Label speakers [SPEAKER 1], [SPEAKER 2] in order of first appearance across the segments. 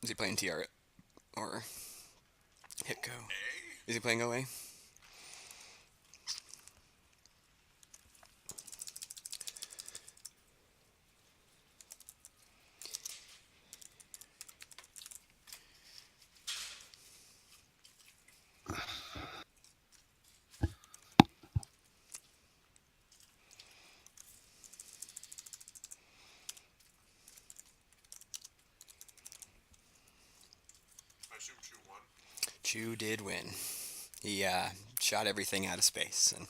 [SPEAKER 1] Is he playing TR or Hitco? Is he playing OA? Chu did win. He shot everything out of space, and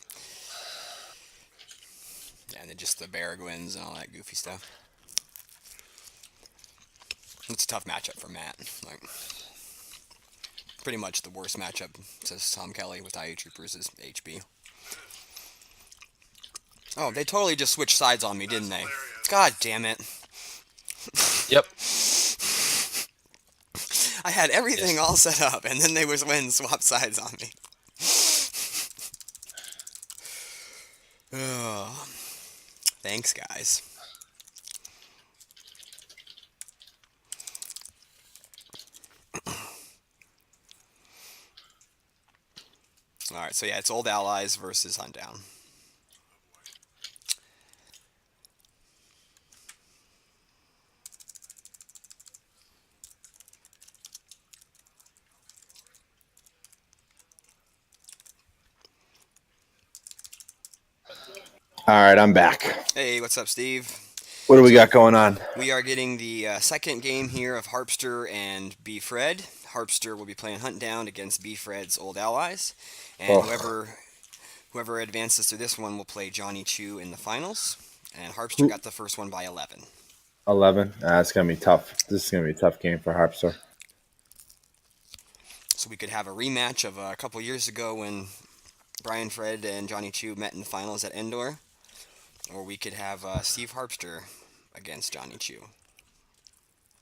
[SPEAKER 1] then just the Baragwins and all that goofy stuff. It's a tough matchup for Matt. Like pretty much the worst matchup, says Tom Kelly with IU Troopers is HB. Oh, they totally just switched sides on me, didn't they? God damn it.
[SPEAKER 2] Yep.
[SPEAKER 1] I had everything
[SPEAKER 2] Yes.
[SPEAKER 1] all set up, and then they was went and swapped sides on me. Oh, thanks, guys. All right, so yeah, it's Old Allies versus Hundown.
[SPEAKER 3] All right, I'm back.
[SPEAKER 1] Hey, what's up, Steve?
[SPEAKER 3] What do we
[SPEAKER 1] So
[SPEAKER 3] got going on?
[SPEAKER 1] we are getting the second game here of Harpster and B Fred. Harpster will be playing Hunt Down against B Fred's Old Allies, and
[SPEAKER 3] Oh,
[SPEAKER 1] whoever advances to this one will play Johnny Chu in the finals. And Harpster
[SPEAKER 3] who-
[SPEAKER 1] got the first one by 11.
[SPEAKER 3] 11. It's gonna be tough. This is gonna be a tough game for Harpster.
[SPEAKER 1] So we could have a rematch of a couple years ago when Brian Fred and Johnny Chu met in the finals at Endor, or we could have Steve Harpster against Johnny Chu.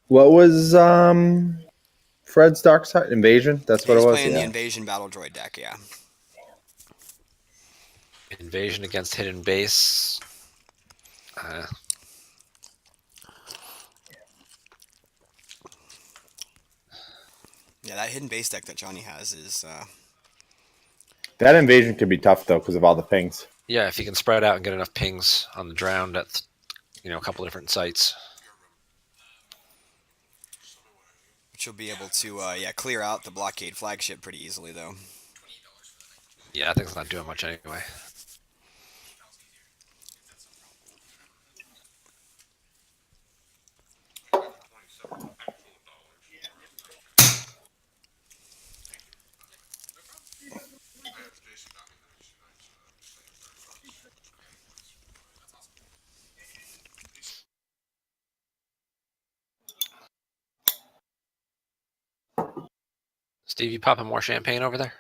[SPEAKER 3] What was Fred's Dark Side Invasion? That's what it
[SPEAKER 1] He's
[SPEAKER 3] was.
[SPEAKER 1] playing the
[SPEAKER 3] Yeah.
[SPEAKER 1] Invasion Battle Droid deck, yeah.
[SPEAKER 2] Invasion against hidden base. Uh,
[SPEAKER 1] Yeah, that hidden base deck that Johnny has is
[SPEAKER 3] That invasion could be tough though because of all the pings.
[SPEAKER 2] yeah, if you can spread out and get enough pings on the drowned at a couple different sites.
[SPEAKER 1] which you'll be able to clear out the blockade flagship pretty easily though.
[SPEAKER 2] Yeah, I think it's not doing much anyway. Steve, you popping more champagne over there?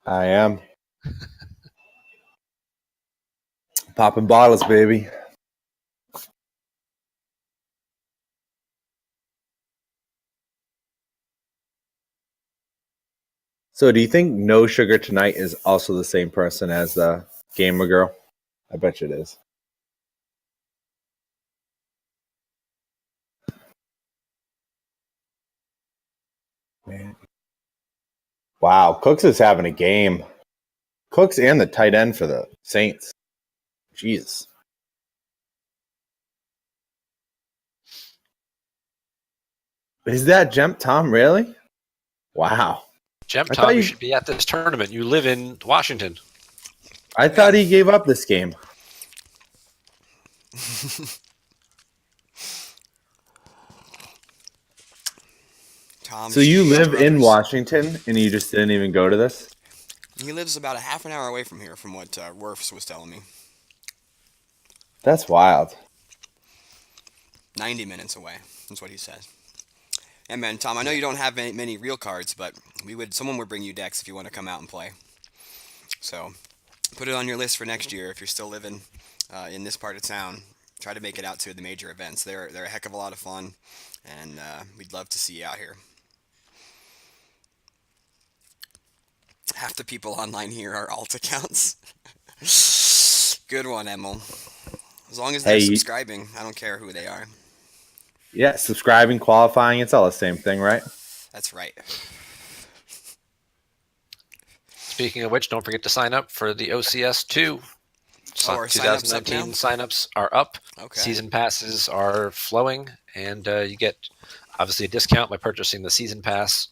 [SPEAKER 3] I am popping bottles, baby. So, do you think No Sugar Tonight is also the same person as the gamer girl? I bet you it is. Man. Wow, Cooks is having a game. Cooks and the tight end for the Saints. Jesus. Is that Jemp Tom really? Wow.
[SPEAKER 2] Gem
[SPEAKER 3] I thought
[SPEAKER 2] Tom, you
[SPEAKER 3] you
[SPEAKER 2] should be at this tournament. You live in Washington.
[SPEAKER 3] I
[SPEAKER 1] Yeah.
[SPEAKER 3] thought he gave up this game.
[SPEAKER 1] Tom
[SPEAKER 3] So you
[SPEAKER 1] Shield
[SPEAKER 3] live in
[SPEAKER 1] Brothers.
[SPEAKER 3] Washington and you just didn't even go to this?
[SPEAKER 1] He lives about a half an hour away from here, from what Werfs was telling me.
[SPEAKER 3] That's wild.
[SPEAKER 1] 90 minutes away. That's what he said. And man, Tom, I know you don't have many real cards, but someone would bring you decks if you want to come out and play. So put it on your list for next year if you're still living in this part of town. Try to make it out to the major events. They're a heck of a lot of fun, and we'd love to see you out here. Half the people online here are alt accounts. Good one, Emil. As long as they're
[SPEAKER 3] Hey,
[SPEAKER 1] subscribing, I don't care who they are.
[SPEAKER 3] Yeah, subscribing, qualifying, it's all the same thing, right?
[SPEAKER 1] That's right.
[SPEAKER 2] Speaking of which, don't forget to sign up for the OCS 2.
[SPEAKER 1] Oh, are sign-ups up now?
[SPEAKER 2] 2019 signups are up.
[SPEAKER 1] Okay.
[SPEAKER 2] Season passes are flowing, and you get obviously a discount by purchasing the season pass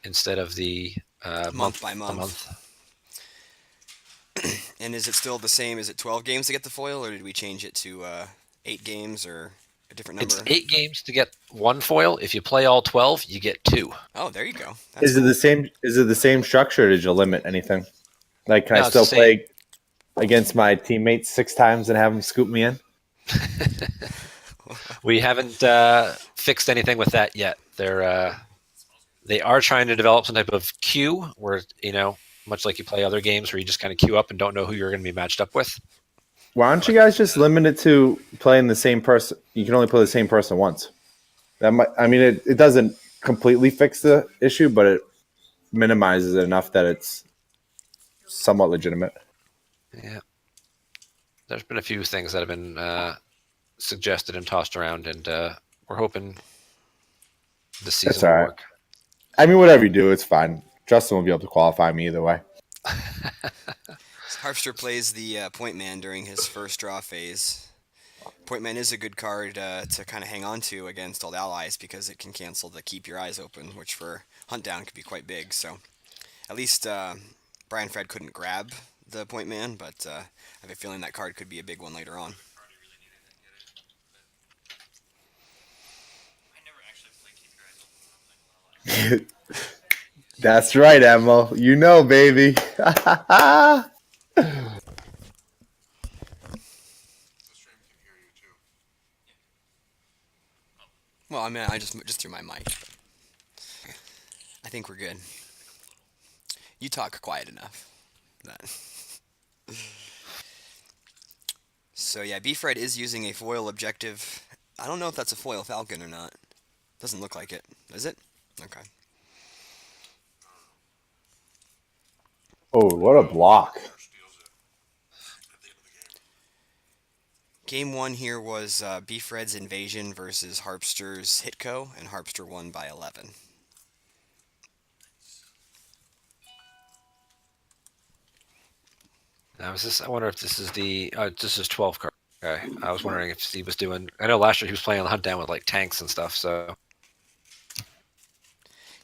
[SPEAKER 2] instead of the
[SPEAKER 1] Month by
[SPEAKER 2] a
[SPEAKER 1] month.
[SPEAKER 2] month.
[SPEAKER 1] And is it still the same? Is it 12 games to get the foil, or did we change it to 8 games or a different
[SPEAKER 2] It's
[SPEAKER 1] number?
[SPEAKER 2] 8 games to get one foil. If you play all 12, you get 2.
[SPEAKER 1] Oh, there you go. That's
[SPEAKER 3] Is it
[SPEAKER 1] cool.
[SPEAKER 3] the same? Is it the same structure? Or did you limit anything? Like, can I
[SPEAKER 2] No, it's the
[SPEAKER 3] still
[SPEAKER 2] same.
[SPEAKER 3] play against my teammates 6 times and have them scoop me in?
[SPEAKER 2] We haven't fixed anything with that yet. They are trying to develop some type of queue where, much like you play other games where you just kind of queue up and don't know who you're going to be matched up with.
[SPEAKER 3] Why don't you guys just limit it to playing the same person? You can only play the same person once. That might. I mean, it doesn't completely fix the issue, but it minimizes it enough that it's somewhat legitimate.
[SPEAKER 2] Yeah. There's been a few things that have been suggested and tossed around, and we're hoping this
[SPEAKER 3] That's
[SPEAKER 2] season
[SPEAKER 3] all
[SPEAKER 2] will
[SPEAKER 3] right.
[SPEAKER 2] work.
[SPEAKER 3] I mean, whatever you do, it's fine. Justin will be able to qualify me either way.
[SPEAKER 1] Harpster plays the point man during his first draw phase. Point man is a good card to kind of hang on to against old allies because it can cancel the keep your eyes open, which for hunt down could be quite big. So at least Brian Fred couldn't grab the point man, but I have a feeling that card could be a big one later on.
[SPEAKER 3] That's right, Emma. You know, baby.
[SPEAKER 1] Well, I mean, I just threw my mic. I think we're good. You talk quiet enough. That. So yeah, Beefred is using a foil objective. I don't know if that's a foil falcon or not. Doesn't look like it. Is it? Okay.
[SPEAKER 3] Oh, what a block.
[SPEAKER 1] Game one here was Beefred's Invasion versus Harpster's Hitco, and Harpster won by 11.
[SPEAKER 2] Now, I wonder if this is this is 12 card. Okay. I was wondering if he was doing. I know last year he was playing on the hunt down with like tanks and stuff. So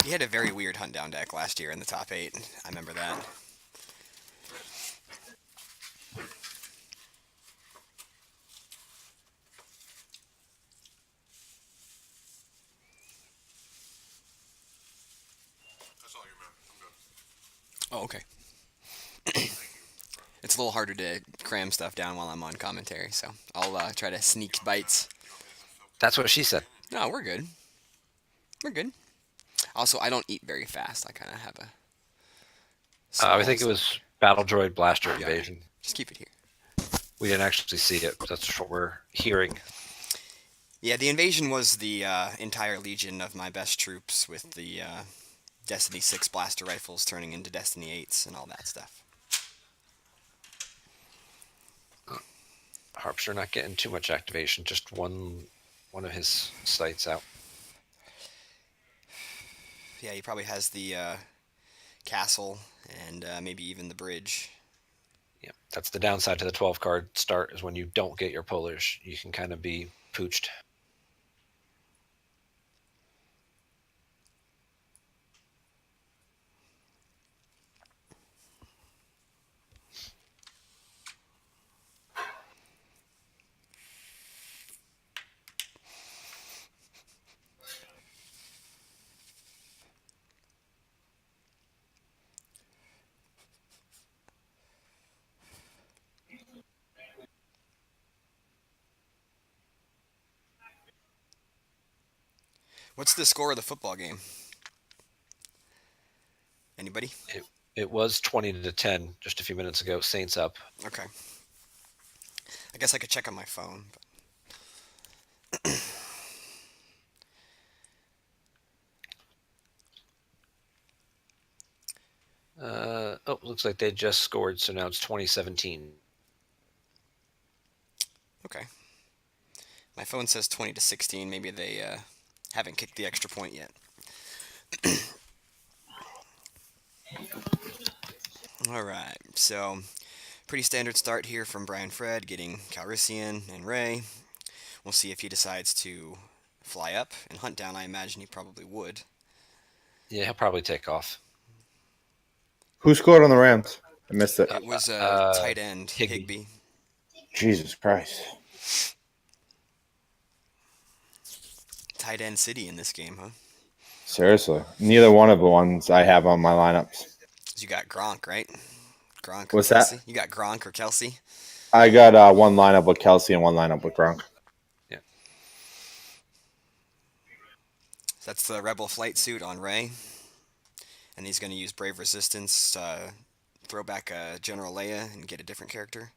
[SPEAKER 1] He had a very weird hunt down deck last year in the top 8. I remember that. Oh, okay. It's a little harder to cram stuff down while I'm on commentary, so I'll try to sneak bites.
[SPEAKER 2] that's what she said.
[SPEAKER 1] No, we're good. We're good. Also, I don't eat very fast. I kind of have a
[SPEAKER 2] I
[SPEAKER 1] small.
[SPEAKER 2] think it was Battle Droid Blaster
[SPEAKER 1] Yeah, okay.
[SPEAKER 2] Invasion.
[SPEAKER 1] Just keep it here.
[SPEAKER 2] We didn't actually see it. But that's what we're hearing.
[SPEAKER 1] Yeah, the invasion was the entire legion of my best troops with the Destiny 6 blaster rifles turning into Destiny 8s and all that stuff.
[SPEAKER 2] Harpster not getting too much activation. Just one of his sites out.
[SPEAKER 1] Yeah, he probably has the castle and maybe even the bridge.
[SPEAKER 2] Yeah, that's the downside to the 12 card start is when you don't get your pullers, you can kind of be pooched.
[SPEAKER 1] What's the score of the football game? Anybody?
[SPEAKER 2] It was 20-10 just a few minutes ago. Saints up.
[SPEAKER 1] Okay. I guess I could check on my phone.
[SPEAKER 2] Looks like they just scored, so now it's 2017.
[SPEAKER 1] Okay. My phone says 20 to 16. Maybe they haven't kicked the extra point yet. All right, so pretty standard start here from Brian Fred, getting Calrissian and Ray. We'll see if he decides to fly up and hunt down. I imagine he probably would.
[SPEAKER 2] Yeah, he'll probably take off.
[SPEAKER 3] Who scored on the Rams? I missed it.
[SPEAKER 1] It was a
[SPEAKER 2] Uh,
[SPEAKER 1] tight end,
[SPEAKER 2] Higby.
[SPEAKER 1] Higby.
[SPEAKER 3] Jesus Christ.
[SPEAKER 1] Tight end city in this game, huh?
[SPEAKER 3] Seriously. Neither one of the ones I have on my lineups.
[SPEAKER 1] 'Cause you got Gronk, right? Gronk or
[SPEAKER 3] What's that?
[SPEAKER 1] Kelsey? You got Gronk or Kelsey?
[SPEAKER 3] I got one lineup with Kelsey and one lineup with Gronk.
[SPEAKER 2] Yeah.
[SPEAKER 1] So that's the Rebel flight suit on Ray. And he's going to use Brave Resistance, throw back General Leia and get a different character.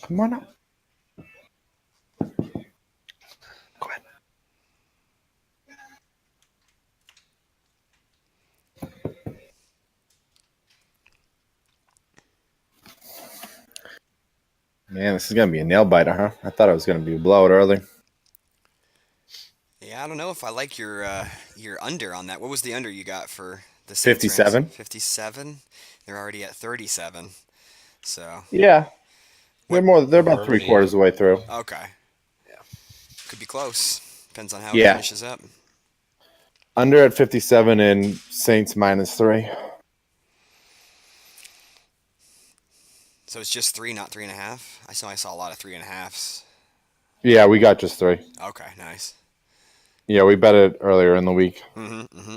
[SPEAKER 3] Come on up. Go ahead. Man, this is going to be a nail biter, huh? I thought it was going to be a blowout early.
[SPEAKER 1] Yeah, I don't know if I like your under on that. What was the under you got for the Saints?
[SPEAKER 3] 57.
[SPEAKER 1] 57. They're already at 37. So
[SPEAKER 3] Yeah. They're about
[SPEAKER 2] Germany.
[SPEAKER 3] 3/4 of the way through.
[SPEAKER 1] okay,
[SPEAKER 2] Yeah.
[SPEAKER 1] could be close. Depends on how
[SPEAKER 3] Yeah.
[SPEAKER 1] it finishes up.
[SPEAKER 3] Under at 57 and Saints -3.
[SPEAKER 1] So it's just 3, not 3.5. I saw a lot of 3.5s.
[SPEAKER 3] Yeah, we got just 3.
[SPEAKER 1] Okay, nice.
[SPEAKER 3] Yeah, we bet it earlier in the week.
[SPEAKER 1] Mm-hmm.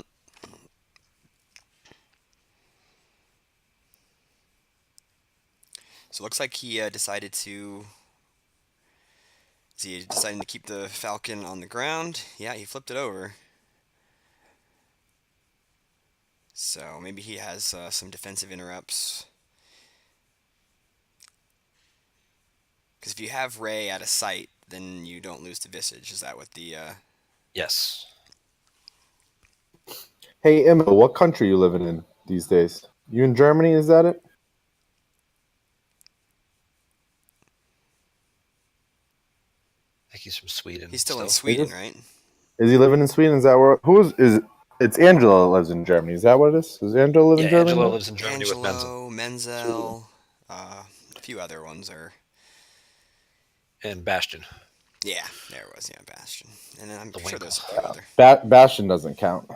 [SPEAKER 1] So it looks like he decided to. Is he deciding to keep the Falcon on the ground? Yeah, he flipped it over. So maybe he has some defensive interrupts. Because if you have Ray at a site, then you don't lose to Visage. Is that what the?
[SPEAKER 2] Yes.
[SPEAKER 3] Hey, Emma, what country you living in these days? You in Germany, is that it?
[SPEAKER 2] I think he's from Sweden.
[SPEAKER 1] He's still in
[SPEAKER 3] Is
[SPEAKER 1] Sweden,
[SPEAKER 3] it?
[SPEAKER 1] right?
[SPEAKER 3] Is he living in Sweden? Is that where? It's Angela that lives in Germany. Is that what it is? Does Angela live in
[SPEAKER 2] Yeah,
[SPEAKER 3] Germany?
[SPEAKER 2] Angelo
[SPEAKER 3] now?
[SPEAKER 2] lives in Germany with Menzel.
[SPEAKER 1] Angelo, Menzel, a few other ones are.
[SPEAKER 2] And Bastion.
[SPEAKER 1] Yeah, there it was. Yeah, Bastion, and then I'm
[SPEAKER 2] The
[SPEAKER 1] sure
[SPEAKER 2] Winkle.
[SPEAKER 1] there's a few other.
[SPEAKER 3] Bastion doesn't count.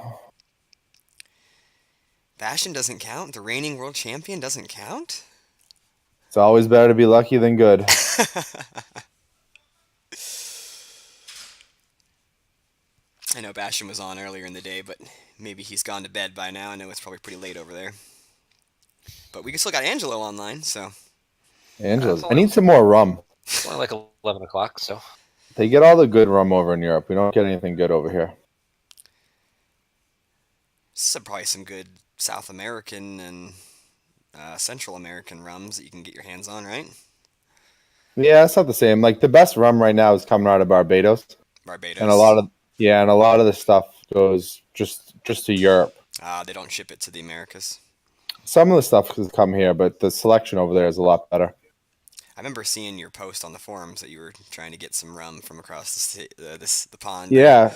[SPEAKER 1] Bastion doesn't count. The reigning world champion doesn't count.
[SPEAKER 3] It's always better to be lucky than good.
[SPEAKER 1] I know Bastion was on earlier in the day, but maybe he's gone to bed by now. I know it's probably pretty late over there. But we still got Angelo online, so.
[SPEAKER 3] Angela's. I need some more rum.
[SPEAKER 2] It's only like 11 o'clock, so.
[SPEAKER 3] They get all the good rum over in Europe. We don't get anything good over here.
[SPEAKER 1] Probably some good South American and Central American rums that you can get your hands on, right?
[SPEAKER 3] Yeah, it's not the same. Like the best rum right now is coming out of Barbados,
[SPEAKER 1] Barbados.
[SPEAKER 3] and a lot of the stuff goes just to Europe.
[SPEAKER 1] They don't ship it to the Americas.
[SPEAKER 3] Some of the stuff has come here, but the selection over there is a lot better.
[SPEAKER 1] I remember seeing your post on the forums that you were trying to get some rum from across the pond.
[SPEAKER 3] Yeah,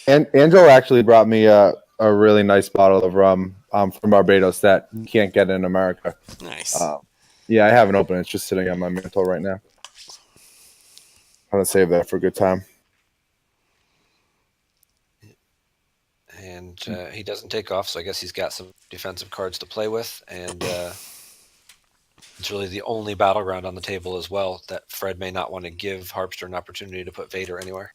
[SPEAKER 3] and Angela actually brought me a really nice bottle of rum from Barbados that you can't get in America.
[SPEAKER 1] Nice.
[SPEAKER 3] Yeah, I haven't opened it. It's just sitting on my mantle right now. I'm going to save that for a good time.
[SPEAKER 2] And he doesn't take off, so I guess he's got some defensive cards to play with. And it's really the only battleground on the table as well that Fred may not want to give Harpster an opportunity to put Vader anywhere.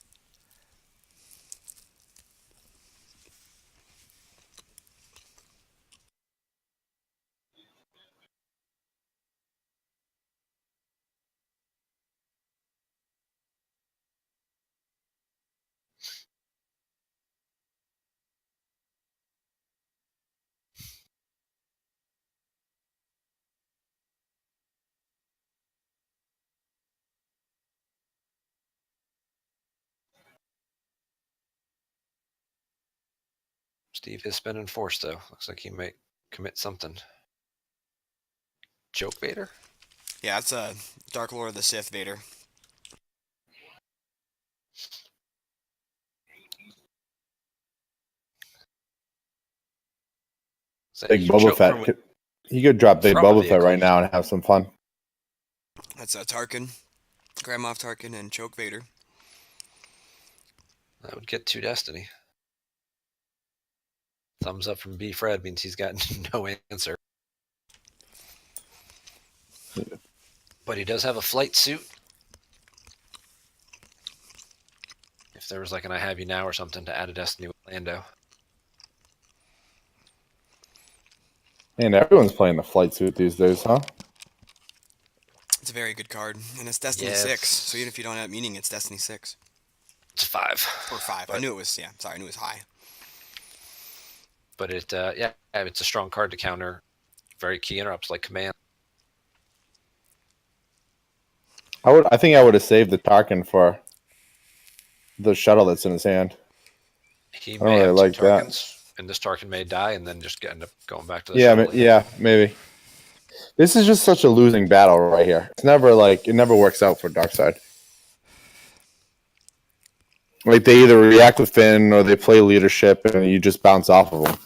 [SPEAKER 2] Steve is spending force, though. Looks like he might commit something. Joke Vader?
[SPEAKER 1] Yeah, it's a Dark Lord of the Sith Vader.
[SPEAKER 2] So
[SPEAKER 3] Big
[SPEAKER 2] you
[SPEAKER 3] Boba
[SPEAKER 2] choke
[SPEAKER 3] Fett. He could drop Big
[SPEAKER 2] from a
[SPEAKER 3] Boba Fett
[SPEAKER 2] vehicle.
[SPEAKER 3] right now and have some fun.
[SPEAKER 1] That's Tarkin, Grand Moff Tarkin, and Choke Vader.
[SPEAKER 2] That would get 2 Destiny. Thumbs up from B. Fred means he's got no answer. But he does have a flight suit. If there was like an I Have You Now or something to add a Destiny with Lando.
[SPEAKER 3] Man, everyone's playing the flight suit these days, huh?
[SPEAKER 1] It's a very good card, and it's Destiny
[SPEAKER 2] Yeah,
[SPEAKER 1] 6. So even if you don't have meaning, it's Destiny 6
[SPEAKER 2] it's 5.
[SPEAKER 1] or 5. I
[SPEAKER 2] But
[SPEAKER 1] knew it was. Yeah, sorry, I knew it was high.
[SPEAKER 2] but yeah, it's a strong card to counter very key interrupts like command.
[SPEAKER 3] I think I would have saved the Tarkin for the shuttle that's in his hand.
[SPEAKER 2] He
[SPEAKER 3] I don't
[SPEAKER 2] may
[SPEAKER 3] really
[SPEAKER 2] have 2
[SPEAKER 3] like that.
[SPEAKER 2] Tarkins, and this Tarkin may die, and then just end up going back to the
[SPEAKER 3] Yeah,
[SPEAKER 2] shuttle.
[SPEAKER 3] yeah, maybe. This is just such a losing battle right here. It's never like it never works out for Darkseid. Like they either react with Finn or they play leadership, and you just bounce off of them,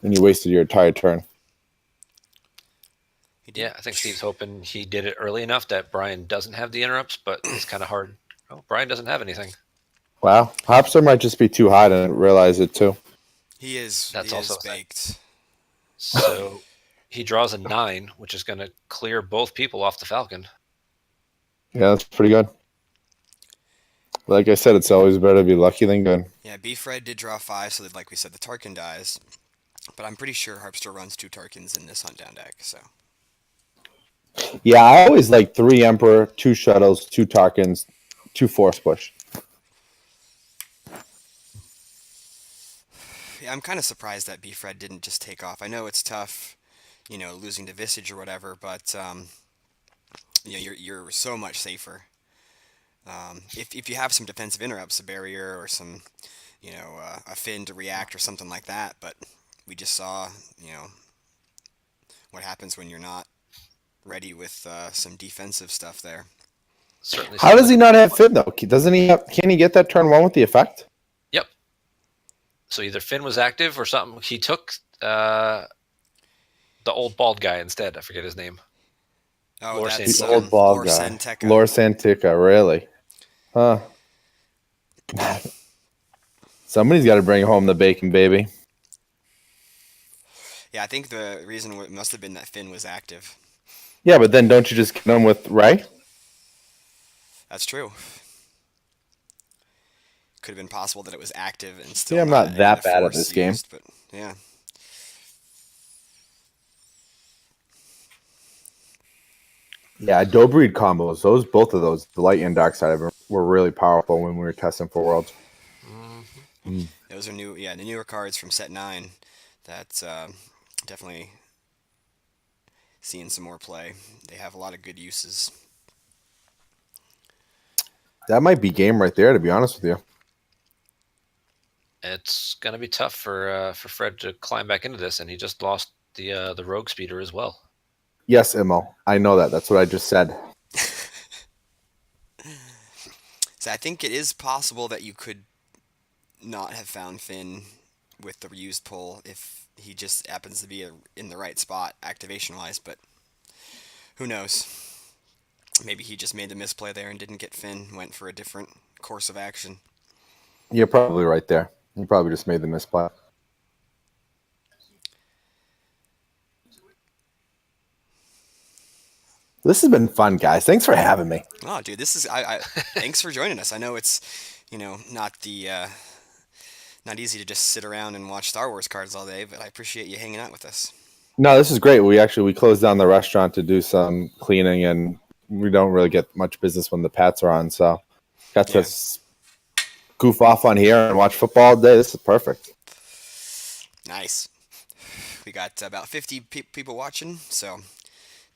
[SPEAKER 3] and you wasted your entire turn.
[SPEAKER 2] Yeah, I think Steve's hoping he did it early enough that Brian doesn't have the interrupts, but it's kind of hard. Oh, Brian doesn't have anything.
[SPEAKER 3] Wow, Harpster might just be too high to realize it too.
[SPEAKER 1] He is.
[SPEAKER 2] That's
[SPEAKER 1] He
[SPEAKER 2] also
[SPEAKER 1] is
[SPEAKER 2] a thing.
[SPEAKER 1] baked.
[SPEAKER 2] So he draws a 9, which is going to clear both people off the Falcon.
[SPEAKER 3] Yeah, that's pretty good. Like I said, it's always better to be lucky than good.
[SPEAKER 1] Yeah, B Fred did draw 5, so that, like we said, the Tarkin dies. But I'm pretty sure Harpster runs 2 Tarkins in this hunt down deck. So
[SPEAKER 3] Yeah, I always like 3 Emperor, 2 Shuttles, 2 Tarkins, 2 Force Push.
[SPEAKER 1] yeah, I'm kind of surprised that B Fred didn't just take off. I know it's tough, losing to Visage or whatever, but you're so much safer. If you have some defensive interrupts, a barrier or some, a fin to react or something like that. But we just saw, what happens when you're not ready with some defensive stuff there.
[SPEAKER 2] Certainly.
[SPEAKER 3] How does he not have Finn though? Doesn't he? Can he get that turn 1 with the effect?
[SPEAKER 2] Yep. So either Finn was active or something. He took the old bald guy instead. I forget his name.
[SPEAKER 1] Oh,
[SPEAKER 2] Lor
[SPEAKER 1] that's
[SPEAKER 3] The old bald
[SPEAKER 1] Lor
[SPEAKER 3] guy,
[SPEAKER 1] Santeca.
[SPEAKER 3] Lor Santica. Really? Huh? Somebody's got to bring home the bacon, baby.
[SPEAKER 1] Yeah, I think the reason must have been that Finn was active.
[SPEAKER 3] Yeah, but then don't you just get him with Ray?
[SPEAKER 1] That's true. Could have been possible that it was active and still
[SPEAKER 3] Yeah, I'm not that bad at this game.
[SPEAKER 1] But yeah.
[SPEAKER 3] Yeah, dough breed combos. Both of those, the light and dark side, were really powerful when we were testing for worlds.
[SPEAKER 1] Those are new. Yeah, the newer cards from set 9. That's definitely seeing some more play. They have a lot of good uses.
[SPEAKER 3] That might be game right there, to be honest with you.
[SPEAKER 2] It's going to be tough for Fred to climb back into this, and he just lost the Rogue Speeder as well.
[SPEAKER 3] Yes, Immo. I know that. That's what I just said.
[SPEAKER 1] So I think it is possible that you could not have found Finn with the reused pull if he just happens to be in the right spot activation-wise, but who knows? Maybe he just made the misplay there and didn't get Finn, went for a different course of action.
[SPEAKER 3] You're probably right there. You probably just made the misplay. This has been fun, guys. Thanks for having me.
[SPEAKER 1] Oh, dude, this is thanks for joining us. I know it's, not the not easy to just sit around and watch Star Wars cards all day, but I appreciate you hanging out with us.
[SPEAKER 3] No, this is great. We closed down the restaurant to do some cleaning, and we don't really get much business when the Pats are on. So got to goof off on here and watch football all day. This is perfect.
[SPEAKER 1] Nice. We got about 50 people watching, so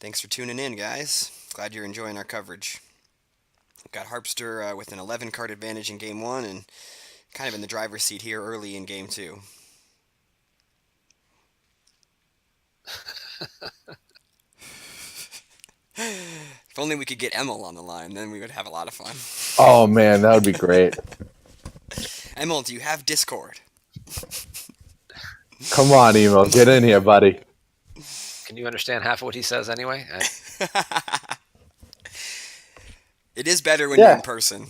[SPEAKER 1] thanks for tuning in, guys. Glad you're enjoying our coverage. We've got Harpster with an 11 card advantage in Game 1 and kind of in the driver's seat here early in Game 2. If only we could get Emil on the line, then we would have a lot of fun.
[SPEAKER 3] Oh man, that would be great.
[SPEAKER 1] Emil, do you have Discord?
[SPEAKER 3] Come on, Emo, get in here, buddy.
[SPEAKER 2] Can you understand half of what he says anyway?
[SPEAKER 1] It is better when you're in
[SPEAKER 3] Yeah.
[SPEAKER 1] person.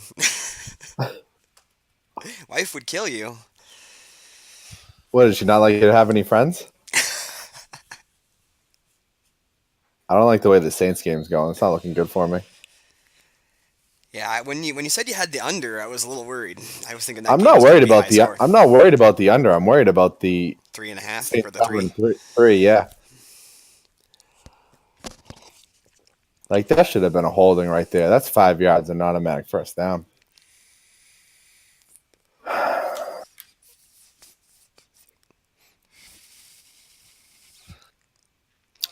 [SPEAKER 1] Wife would kill you.
[SPEAKER 3] What, did she not like you to have any friends? I don't like the way the Saints game's going. It's not looking good for me.
[SPEAKER 1] Yeah, when you said you had the under, I was a little worried. I was thinking that
[SPEAKER 3] I'm
[SPEAKER 1] game
[SPEAKER 3] not
[SPEAKER 1] was gonna
[SPEAKER 3] worried
[SPEAKER 1] be high
[SPEAKER 3] about the.
[SPEAKER 1] score.
[SPEAKER 3] I'm not worried about the under. I'm worried about the
[SPEAKER 1] 3.5
[SPEAKER 3] Saints
[SPEAKER 1] for the
[SPEAKER 3] covering
[SPEAKER 1] 3.
[SPEAKER 3] three. Yeah, like that should have been a holding right there. That's 5 yards, an automatic first down.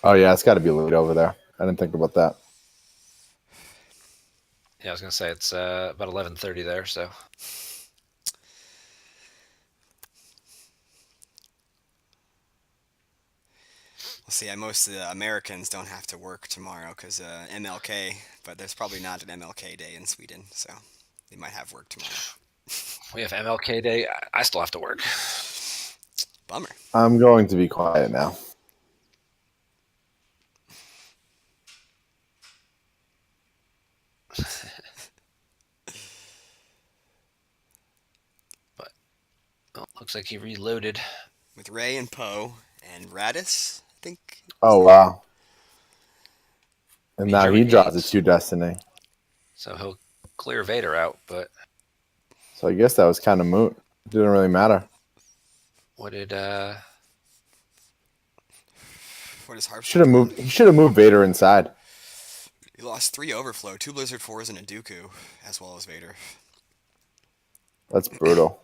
[SPEAKER 3] Oh yeah, it's got to be lead over there. I didn't think about that.
[SPEAKER 2] Yeah, I was gonna say it's about 11:30 there. So
[SPEAKER 1] We'll see. Most of the Americans don't have to work tomorrow because MLK, but there's probably not an MLK day in Sweden, so they might have work tomorrow.
[SPEAKER 2] we have MLK Day. I still have to work.
[SPEAKER 1] Bummer.
[SPEAKER 3] I'm going to be quiet now.
[SPEAKER 2] But looks like he reloaded.
[SPEAKER 1] With Ray and Poe and Radis, I think.
[SPEAKER 3] Oh wow! And now
[SPEAKER 2] Major
[SPEAKER 3] he
[SPEAKER 2] league
[SPEAKER 3] draws a
[SPEAKER 2] games.
[SPEAKER 3] 2 destiny.
[SPEAKER 2] So he'll clear Vader out. But
[SPEAKER 3] So I guess that was kind of moot. It didn't really matter.
[SPEAKER 2] what did
[SPEAKER 1] What is Harpster
[SPEAKER 3] Should have
[SPEAKER 1] doing?
[SPEAKER 3] moved. He should have moved Vader inside.
[SPEAKER 1] He lost 3 overflow, 2 Blizzard 4s, and a Dooku, as well as Vader.
[SPEAKER 3] That's brutal.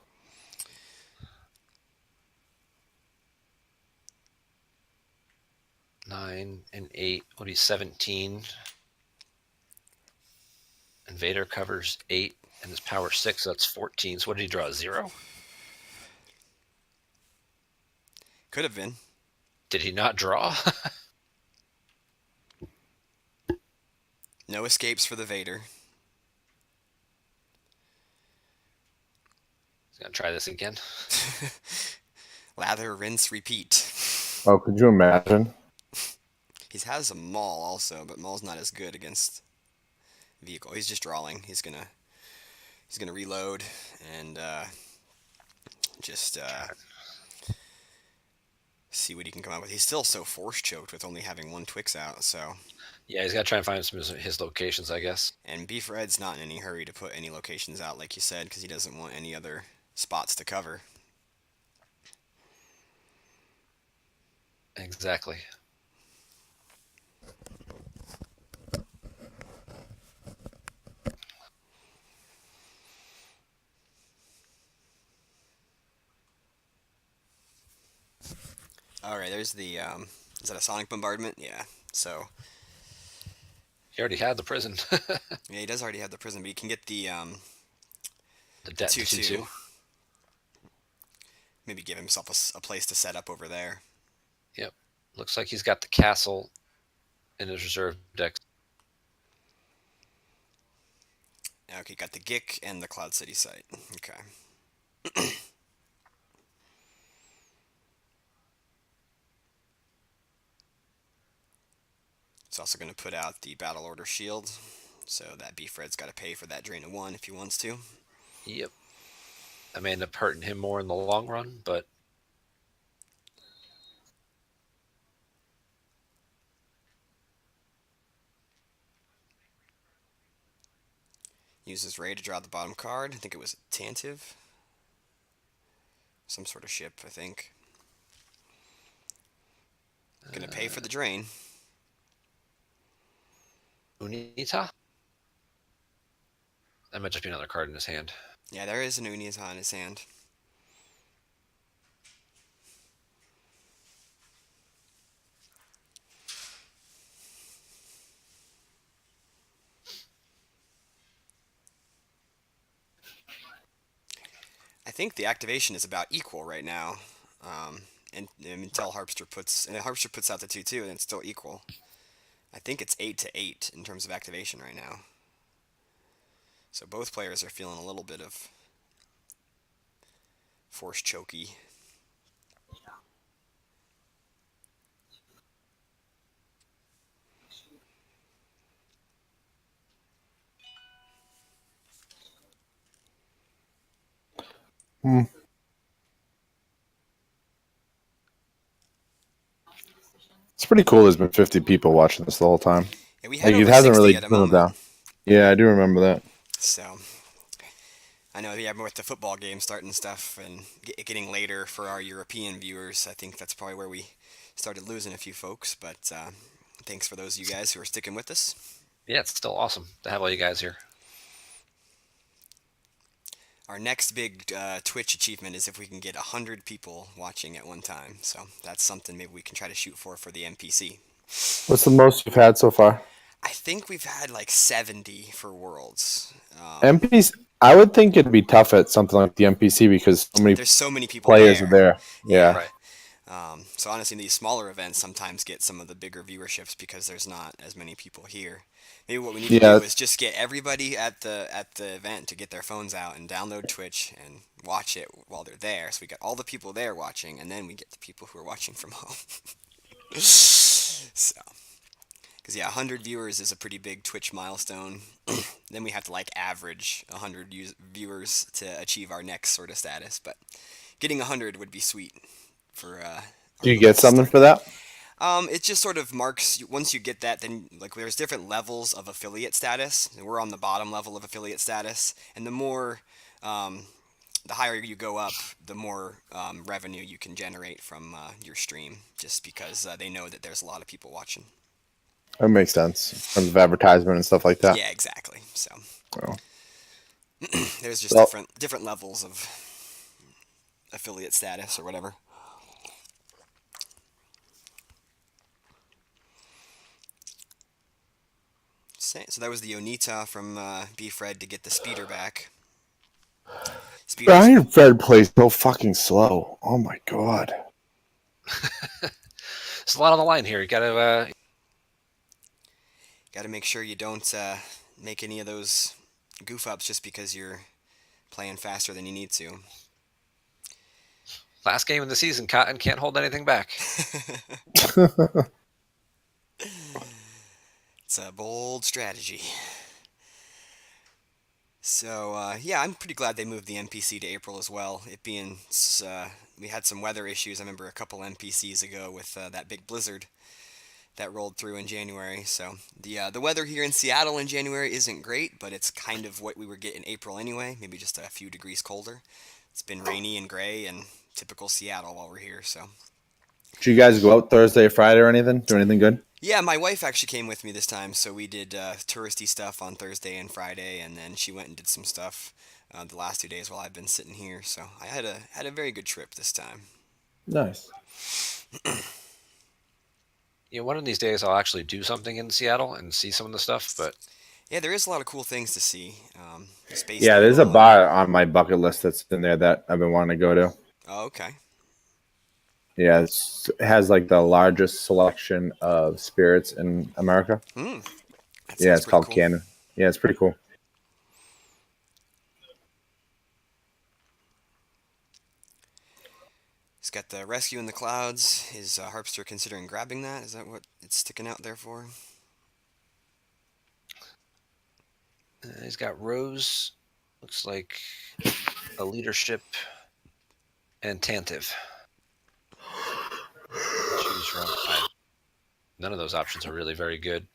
[SPEAKER 2] 9 and 8? What he's 17. And Vader covers 8 and his power 6, so that's 14. So what did he draw? 0?
[SPEAKER 1] Could have been.
[SPEAKER 2] Did he not draw?
[SPEAKER 1] No escapes for the Vader.
[SPEAKER 2] He's gonna try this again.
[SPEAKER 1] Lather, rinse, repeat.
[SPEAKER 3] Oh, could you imagine?
[SPEAKER 1] He has a Maul also, but Maul's not as good against vehicle. He's just drawing. He's gonna reload and just see what he can come up with. He's still so force choked with only having 1 Twix out. So,
[SPEAKER 2] Yeah, he's got to try and find some of his locations, I guess.
[SPEAKER 1] and Beef Red's not in any hurry to put any locations out, like you said, because he doesn't want any other spots to cover.
[SPEAKER 2] Exactly.
[SPEAKER 1] All right, there's the. Is that a sonic bombardment? Yeah. So,
[SPEAKER 2] He already had the prison.
[SPEAKER 1] yeah, he does already have the prison, but he can get the
[SPEAKER 2] The debt
[SPEAKER 1] 2-2.
[SPEAKER 2] 2-2.
[SPEAKER 1] Maybe give himself a place to set up over there.
[SPEAKER 2] Yep. Looks like he's got the castle in his reserve deck.
[SPEAKER 1] Okay, got the Gick and the Cloud City site. Okay. It's also going to put out the Battle Order Shield, so that Beef Red's got to pay for that drain of 1 if he wants to.
[SPEAKER 2] Yep. That may end up hurting him more in the long run, but
[SPEAKER 1] Uses Ray to draw the bottom card. I think it was Tantive. Some sort of ship, I think. Gonna pay for the drain.
[SPEAKER 2] Unita? That might just be another card in his hand.
[SPEAKER 1] Yeah, there is an Unita in his hand. I think the activation is about equal right now. And until Harpster puts out the 2-2, and it's still equal. I think it's 8-8 in terms of activation right now. So both players are feeling a little bit of force chokey.
[SPEAKER 3] Hmm. It's pretty cool. There's been 50 people watching this the whole time.
[SPEAKER 1] Yeah, we had
[SPEAKER 3] Like, it
[SPEAKER 1] over
[SPEAKER 3] hasn't
[SPEAKER 1] 60
[SPEAKER 3] really
[SPEAKER 1] at a
[SPEAKER 3] cooled
[SPEAKER 1] moment.
[SPEAKER 3] down. Yeah, I do remember that.
[SPEAKER 1] So I know, yeah, with the football game starting and stuff and getting later for our European viewers, I think that's probably where we started losing a few folks. But thanks for those of you guys who are sticking with us.
[SPEAKER 2] Yeah, it's still awesome to have all you guys here.
[SPEAKER 1] Our next big Twitch achievement is if we can get 100 people watching at one time. So that's something maybe we can try to shoot for the NPC.
[SPEAKER 3] What's the most you've had so far?
[SPEAKER 1] I think we've had like 70 for Worlds.
[SPEAKER 3] NPC. I would think it'd be tough at something like the NPC because so many
[SPEAKER 1] There's so many people
[SPEAKER 3] players are
[SPEAKER 1] there.
[SPEAKER 3] there.
[SPEAKER 1] Yeah.
[SPEAKER 3] Yeah.
[SPEAKER 2] Right.
[SPEAKER 1] So honestly, these smaller events sometimes get some of the bigger viewerships because there's not as many people here. Maybe what we need to
[SPEAKER 3] Yeah.
[SPEAKER 1] do is just get everybody at the event to get their phones out and download Twitch and watch it while they're there. So we got all the people there watching, and then we get the people who are watching from home. So, because yeah, 100 viewers is a pretty big Twitch milestone. Then we have to like average 100 viewers to achieve our next sort of status. But getting 100 would be sweet for
[SPEAKER 3] Do you get something for that?
[SPEAKER 1] It just sort of marks once you get that, then like there's different levels of affiliate status. And we're on the bottom level of affiliate status, and the more, the higher you go up, the more revenue you can generate from your stream, just because they know that there's a lot of people watching.
[SPEAKER 3] That makes sense in terms of advertisement and stuff like that.
[SPEAKER 1] Yeah, exactly. So
[SPEAKER 3] Oh.
[SPEAKER 1] there's just
[SPEAKER 3] Well,
[SPEAKER 1] different levels of affiliate status or whatever. So that was the Onita from B Fred to get the speeder back. Speeder's,
[SPEAKER 3] Brian Fred plays so fucking slow. Oh my god.
[SPEAKER 2] There's a lot on the line here. You gotta.
[SPEAKER 1] Got to make sure you don't make any of those goof ups just because you're playing faster than you need to.
[SPEAKER 2] Last game of the season, Cotton can't hold anything back.
[SPEAKER 1] It's a bold strategy. So, yeah, I'm pretty glad they moved the NPC to April as well. It being, we had some weather issues. I remember a couple NPCs ago with that big blizzard that rolled through in January. So, the weather here in Seattle in January isn't great, but it's kind of what we were getting in April anyway, maybe just a few degrees colder. It's been rainy and gray and typical Seattle while we're here, so.
[SPEAKER 3] Did you guys go out Thursday or Friday or anything? Do anything good?
[SPEAKER 1] Yeah, my wife actually came with me this time, so we did touristy stuff on Thursday and Friday, and then she went and did some stuff the last 2 days while I've been sitting here. So I had a very good trip this time.
[SPEAKER 3] Nice.
[SPEAKER 2] One of these days I'll actually do something in Seattle and see some of the stuff. But
[SPEAKER 1] Yeah, there is a lot of cool things to see. The Space
[SPEAKER 3] Yeah, there's a
[SPEAKER 1] Needle
[SPEAKER 3] bar on my bucket list that's in there that I've been wanting to go to.
[SPEAKER 1] Oh, okay.
[SPEAKER 3] Yeah, it has like the largest selection of spirits in America.
[SPEAKER 1] Hmm. That
[SPEAKER 3] Yeah,
[SPEAKER 1] sounds
[SPEAKER 3] it's
[SPEAKER 1] pretty
[SPEAKER 3] called
[SPEAKER 1] cool.
[SPEAKER 3] Cannon. Yeah, it's pretty cool.
[SPEAKER 1] He's got the Rescue in the Clouds. Is Harpster considering grabbing that? Is that what it's sticking out there for?
[SPEAKER 2] he's got Rose. Looks like a leadership and Tantive. Choose from. None of those options are really very good.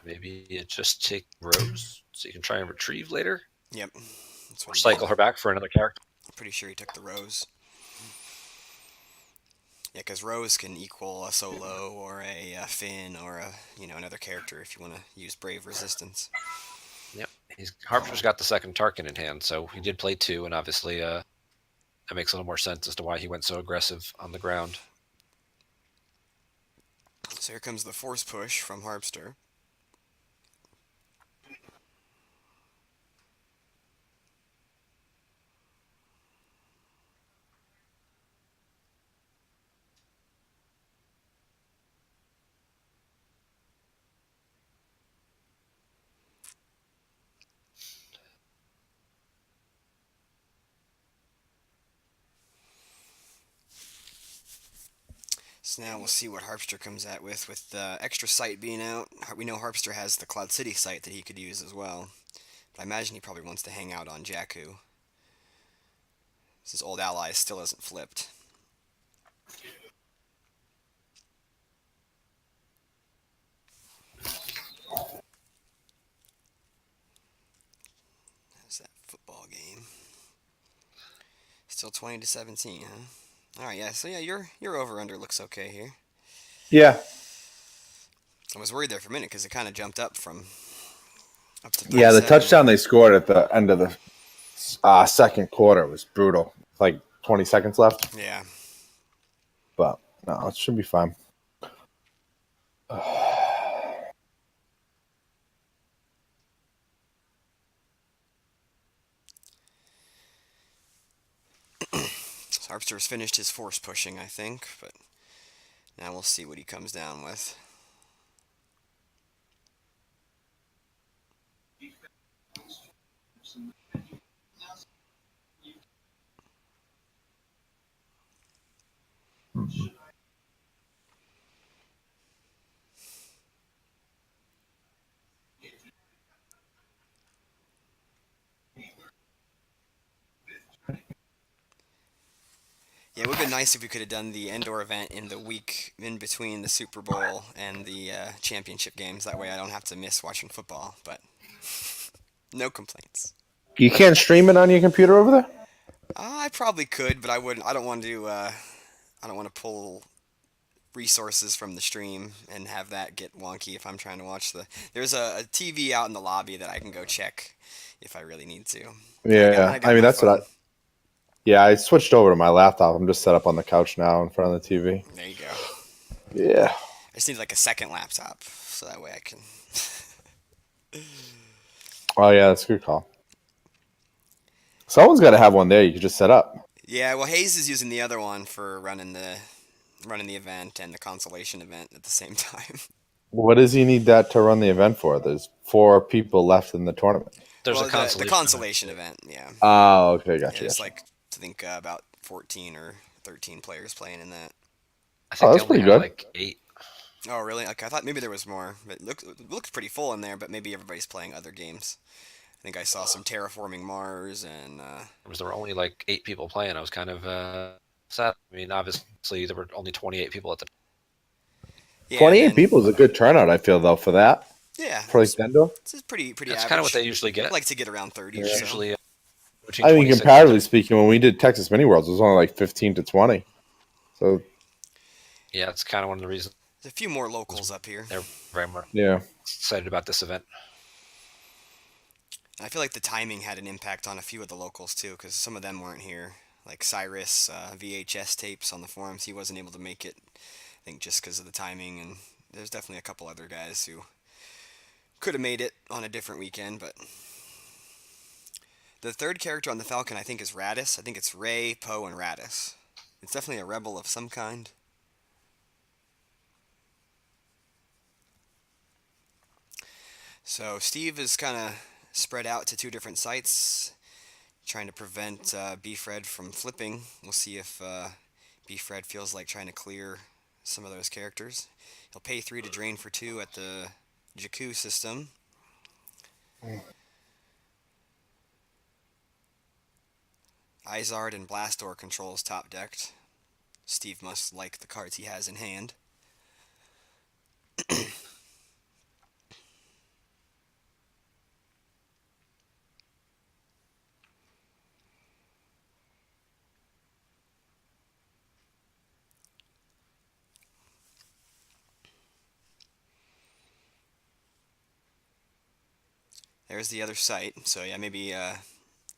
[SPEAKER 2] Maybe you just take Rose so you can try and retrieve later.
[SPEAKER 1] Yep. That's
[SPEAKER 2] Or
[SPEAKER 1] what he
[SPEAKER 2] cycle
[SPEAKER 1] did.
[SPEAKER 2] her back for another character.
[SPEAKER 1] I'm pretty sure he took the Rose. Yeah, because Rose can equal a Solo or a Finn or another character if you want to use Brave Resistance.
[SPEAKER 2] Yep. Harper's got the second Tarkin in hand, so he did play 2, and obviously that makes a little more sense as to why he went so aggressive on the ground.
[SPEAKER 1] So here comes the Force Push from Harpster. So now we'll see what Harpster comes at with the extra site being out. We know Harpster has the Cloud City site that he could use as well. But I imagine he probably wants to hang out on Jakku. His old ally still hasn't flipped. How's that football game? Still 20-17, huh? All right, yeah. So yeah, your over under looks okay here.
[SPEAKER 3] Yeah,
[SPEAKER 1] I was worried there for a minute because it kind of jumped up from up to
[SPEAKER 3] yeah. The
[SPEAKER 1] 37.
[SPEAKER 3] touchdown they scored at the end of the second quarter was brutal. Like 20 seconds left,
[SPEAKER 1] Yeah.
[SPEAKER 3] but no, it should be fine.
[SPEAKER 1] So Harpster's finished his force pushing, I think, but now we'll see what he comes down with. Yeah, it would have been nice if we could have done the Endor event in the week in between the Super Bowl and the championship games. That way I don't have to miss watching football, but no complaints.
[SPEAKER 3] You can't stream it on your computer over there.
[SPEAKER 1] I probably could, but I wouldn't. I don't want to. I don't want to pull resources from the stream and have that get wonky if I'm trying to watch the. There's a TV out in the lobby that I can go check if I really need to.
[SPEAKER 3] Yeah,
[SPEAKER 1] I
[SPEAKER 3] I
[SPEAKER 1] got
[SPEAKER 3] mean
[SPEAKER 1] my
[SPEAKER 3] that's what
[SPEAKER 1] phone.
[SPEAKER 3] I. Yeah, I switched over to my laptop. I'm just set up on the couch now in front of the TV.
[SPEAKER 1] There you go.
[SPEAKER 3] Yeah.
[SPEAKER 1] I just need like a second laptop so that way I can.
[SPEAKER 3] Oh yeah, that's a good call. Someone's got to have one there. You could just set up.
[SPEAKER 1] Yeah, well, Hayes is using the other one for running the event and the consolation event at the same time.
[SPEAKER 3] What does he need that to run the event for? There's 4 people left in the tournament.
[SPEAKER 2] There's
[SPEAKER 1] Well,
[SPEAKER 2] a
[SPEAKER 1] the
[SPEAKER 2] consolation.
[SPEAKER 1] consolation event, yeah.
[SPEAKER 3] Oh, okay,
[SPEAKER 1] Yeah,
[SPEAKER 3] gotcha.
[SPEAKER 1] there's
[SPEAKER 3] Gotcha.
[SPEAKER 1] like I think about 14 or 13 players playing in that.
[SPEAKER 2] I
[SPEAKER 3] Oh,
[SPEAKER 2] think they
[SPEAKER 3] that's
[SPEAKER 2] only
[SPEAKER 3] pretty
[SPEAKER 2] had
[SPEAKER 3] good.
[SPEAKER 2] like 8.
[SPEAKER 1] Oh, really? Okay, I thought maybe there was more, but it looked pretty full in there. But maybe everybody's playing other games. I think I saw some terraforming Mars and
[SPEAKER 2] There were only like 8 people playing. I was kind of sad. I mean, obviously there were only 28 people at the.
[SPEAKER 1] yeah, and
[SPEAKER 3] 28
[SPEAKER 1] then
[SPEAKER 3] people is a good turnout, I feel, though, for that.
[SPEAKER 1] yeah,
[SPEAKER 3] For like Endor.
[SPEAKER 1] it's pretty
[SPEAKER 2] That's
[SPEAKER 1] average.
[SPEAKER 2] kind of what they usually get.
[SPEAKER 1] I'd like to get around 30 or
[SPEAKER 3] Yeah.
[SPEAKER 1] so.
[SPEAKER 2] Usually between
[SPEAKER 3] I mean,
[SPEAKER 2] 26 and
[SPEAKER 3] comparatively
[SPEAKER 2] 30.
[SPEAKER 3] speaking, when we did Texas Mini Worlds, it was only like 15 to 20. So,
[SPEAKER 2] Yeah, it's kind of one of the reasons
[SPEAKER 1] There's a few more locals up here.
[SPEAKER 2] they're very much
[SPEAKER 3] yeah.
[SPEAKER 2] excited about this event.
[SPEAKER 1] I feel like the timing had an impact on a few of the locals too, because some of them weren't here. Like Cyrus, VHS tapes on the forums, he wasn't able to make it. I think just because of the timing, and there's definitely a couple other guys who could have made it on a different weekend. But the third character on the Falcon, I think, is Radis. I think it's Ray, Poe, and Radis. It's definitely a rebel of some kind. So Steve is kind of spread out to 2 different sites, trying to prevent B-Fred from flipping. We'll see if B-Fred feels like trying to clear some of those characters. He'll pay 3 to drain for 2 at the Jakku system. Izard and Blastor controls top decked. Steve must like the cards he has in hand. There's the other site. So yeah, maybe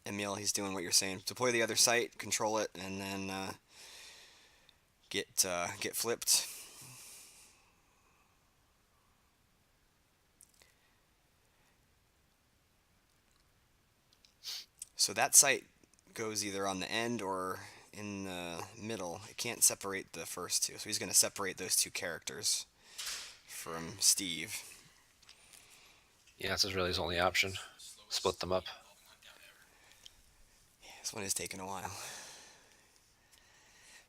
[SPEAKER 1] Emil, he's doing what you're saying. Deploy the other site, control it, and then get flipped. So that site goes either on the end or in the middle. It can't separate the first 2, so he's going to separate those 2 characters from Steve.
[SPEAKER 2] Yeah, this is really his only option. Split them up.
[SPEAKER 1] This one is taking a while.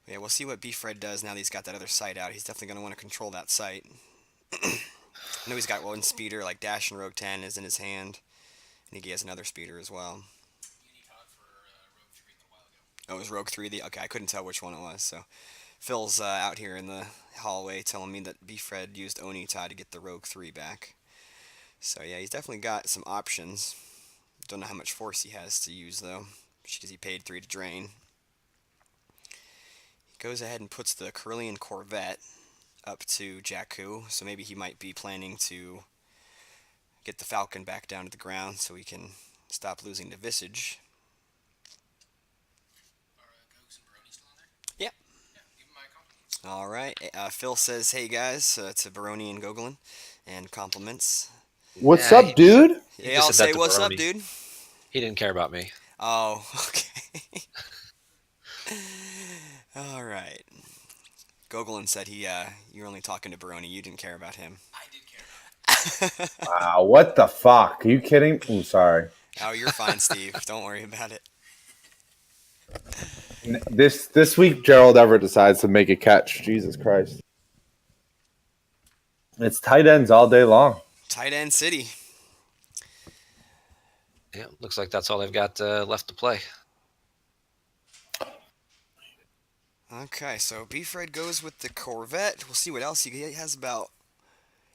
[SPEAKER 1] Yeah, we'll see what B Fred does now that he's got that other sight out. He's definitely going to want to control that sight. I know he's got one speeder, like Dash and Rogue 10 is in his hand. I think he has another speeder as well. Oh, it was Rogue 3? Okay, I couldn't tell which one it was. So Phil's out here in the hallway telling me that B Fred used Onita to get the Rogue 3 back. So yeah, he's definitely got some options. Don't know how much force he has to use though, because he paid 3 to drain. He goes ahead and puts the Carillion Corvette up to Jakku, so maybe he might be planning to get the Falcon back down to the ground so he can stop losing to Visage. Yep. All right. Phil says, "Hey guys," to Baroni and Gogolin, and compliments.
[SPEAKER 3] What's
[SPEAKER 2] Yeah,
[SPEAKER 3] up, dude?
[SPEAKER 1] They all
[SPEAKER 2] just said
[SPEAKER 1] say,
[SPEAKER 2] that to
[SPEAKER 1] "What's up,
[SPEAKER 2] Baroni.
[SPEAKER 1] dude?"
[SPEAKER 2] He didn't care about me.
[SPEAKER 1] Oh, okay. All right. Gogolin said you were only talking to Baroni. You didn't care about him. I did care.
[SPEAKER 3] Wow, what the fuck? Are you kidding? Oh, sorry.
[SPEAKER 1] Oh, you're fine, Steve. Don't worry about it.
[SPEAKER 3] This week, Gerald Everett decides to make a catch. Jesus Christ. It's tight ends all day long.
[SPEAKER 1] Tight end city.
[SPEAKER 2] Yeah, looks like that's all they've got left to play.
[SPEAKER 1] Okay, so B-Fred goes with the Corvette. We'll see what else he has. About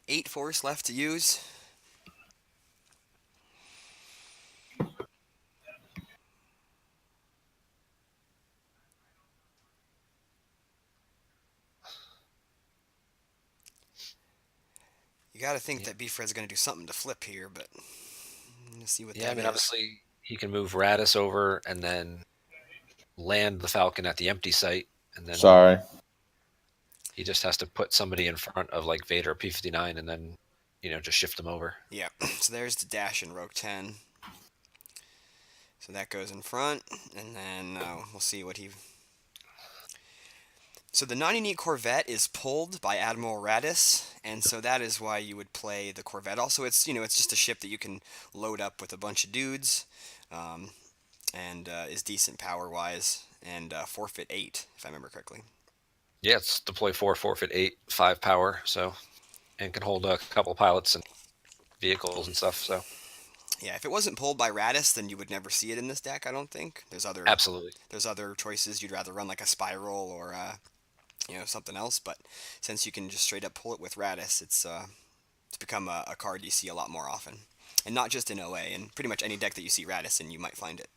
[SPEAKER 1] 8 force left to use. You got to think that B-Fred's going to do something to flip here, but let's see what
[SPEAKER 2] Yeah,
[SPEAKER 1] that
[SPEAKER 2] I mean,
[SPEAKER 1] is.
[SPEAKER 2] obviously he can move Radis over and then land the Falcon at the empty site, and then
[SPEAKER 3] Sorry.
[SPEAKER 2] he just has to put somebody in front of like Vader or P-59, and then just shift them over.
[SPEAKER 1] Yeah, so there's the Dash and Rogue 10. So that goes in front, and then we'll see what he... So the non-unique Corvette is pulled by Admiral Radis, and so that is why you would play the Corvette. Also, it's it's just a ship that you can load up with a bunch of dudes, and is decent power-wise, and forfeit 8, if I remember correctly.
[SPEAKER 2] Yeah, it's deploy 4, forfeit 8, 5 power, so, and can hold a couple pilots and vehicles and stuff. So
[SPEAKER 1] Yeah, if it wasn't pulled by Radis, then you would never see it in this deck, I don't think.
[SPEAKER 2] absolutely.
[SPEAKER 1] There's other choices. You'd rather run like a Spiral or something else, but since you can just straight up pull it with Radis, it's become a card you see a lot more often. And not just in OA, and pretty much any deck that you see Radis in, you might find it.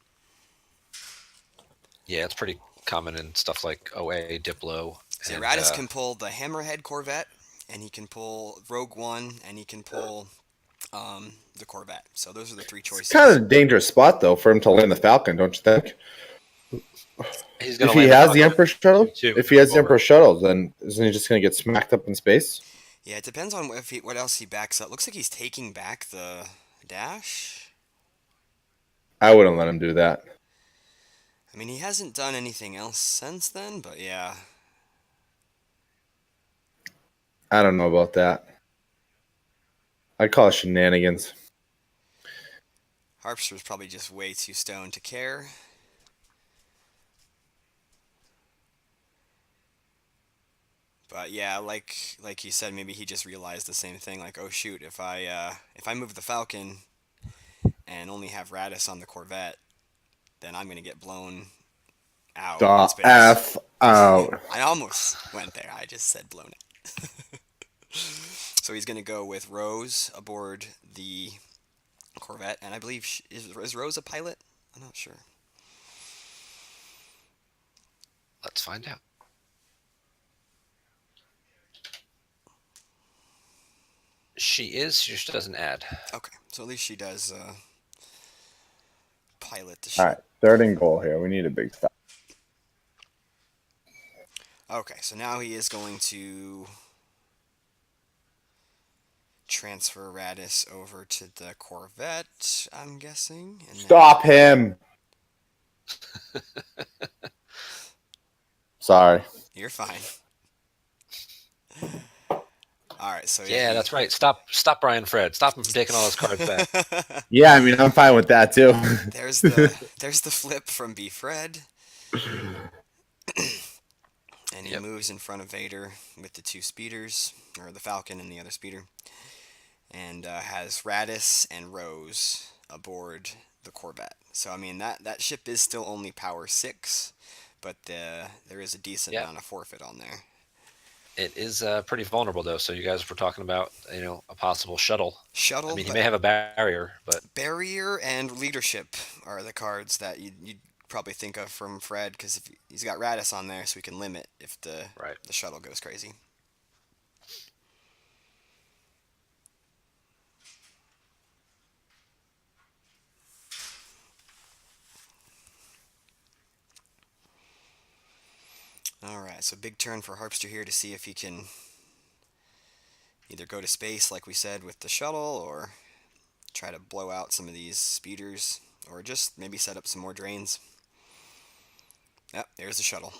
[SPEAKER 2] Yeah, it's pretty common in stuff like OA, Diplo.
[SPEAKER 1] So Radis can pull the Hammerhead Corvette, and he can pull Rogue One, and he can pull the Corvette. So those are the 3 choices.
[SPEAKER 3] It's kind of a dangerous spot, though, for him to land the Falcon, don't you think? If he has the Emperor Shuttle, then isn't he just going to get smacked up in space?
[SPEAKER 1] Yeah, it depends on what else he backs up. Looks like he's taking back the Dash.
[SPEAKER 3] I wouldn't let him do that.
[SPEAKER 1] I mean, he hasn't done anything else since then, but yeah.
[SPEAKER 3] I don't know about that. I'd call it shenanigans.
[SPEAKER 1] Harpster's probably just way too stoned to care. But yeah, like you said, maybe he just realized the same thing. Like, oh shoot, if I move the Falcon and only have Radis on the Corvette, then I'm gonna get blown out.
[SPEAKER 3] The F out.
[SPEAKER 1] I almost went there. I just said blown out. So he's gonna go with Rose aboard the Corvette, and I believe is Rose a pilot? I'm not sure.
[SPEAKER 2] Let's find out. She is. She just doesn't add.
[SPEAKER 1] Okay, so at least she does pilot the ship.
[SPEAKER 3] All right, 3rd and goal here. We need a big stop.
[SPEAKER 1] Okay, so now he is going to transfer Radis over to the Corvette, I'm guessing. And
[SPEAKER 3] Stop him! Sorry.
[SPEAKER 1] You're fine. All right, so
[SPEAKER 2] yeah, that's right. Stop Brian Fred. Stop him from taking all his cards back.
[SPEAKER 3] Yeah, I mean, I'm fine with that too.
[SPEAKER 1] There's the flip from B Fred. and he
[SPEAKER 2] Yep.
[SPEAKER 1] moves in front of Vader with the two speeders, or the Falcon and the other speeder, and has Radis and Rose aboard the Corvette. So I mean that ship is still only power 6, but there is a decent
[SPEAKER 2] Yep.
[SPEAKER 1] amount of forfeit on there.
[SPEAKER 2] It is pretty vulnerable though. So you guys were talking about a possible shuttle. I
[SPEAKER 1] Shuttle,
[SPEAKER 2] mean, he
[SPEAKER 1] but
[SPEAKER 2] may have a barrier, but
[SPEAKER 1] Barrier and Leadership are the cards that you'd probably think of from Fred, because if he's got Radis on there, so he can limit if
[SPEAKER 2] right.
[SPEAKER 1] the shuttle goes crazy. Alright, so big turn for Harpster here to see if he can either go to space, like we said, with the shuttle, or try to blow out some of these speeders, or just maybe set up some more drains. Yep, there's the shuttle.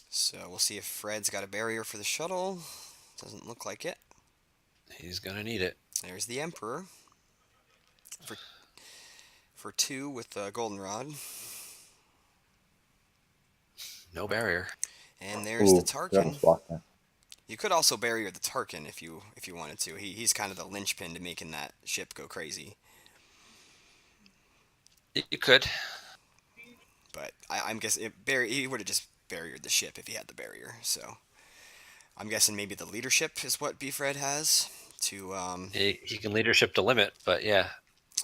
[SPEAKER 1] So we'll see if Fred's got a barrier for the shuttle. Doesn't look like it.
[SPEAKER 2] He's gonna need it.
[SPEAKER 1] There's the Emperor for 2 with the Goldenrod.
[SPEAKER 2] No barrier.
[SPEAKER 1] And there's the
[SPEAKER 3] Ooh, that
[SPEAKER 1] Tarkin.
[SPEAKER 3] almost blocked that.
[SPEAKER 1] You could also barrier the Tarkin if you wanted to. He's kind of the linchpin to making that ship go crazy.
[SPEAKER 2] You could.
[SPEAKER 1] But I'm guessing he would have just barriered the ship if he had the barrier. So I'm guessing maybe the Leadership is what B-Fred has to
[SPEAKER 2] He can leadership to limit, but yeah.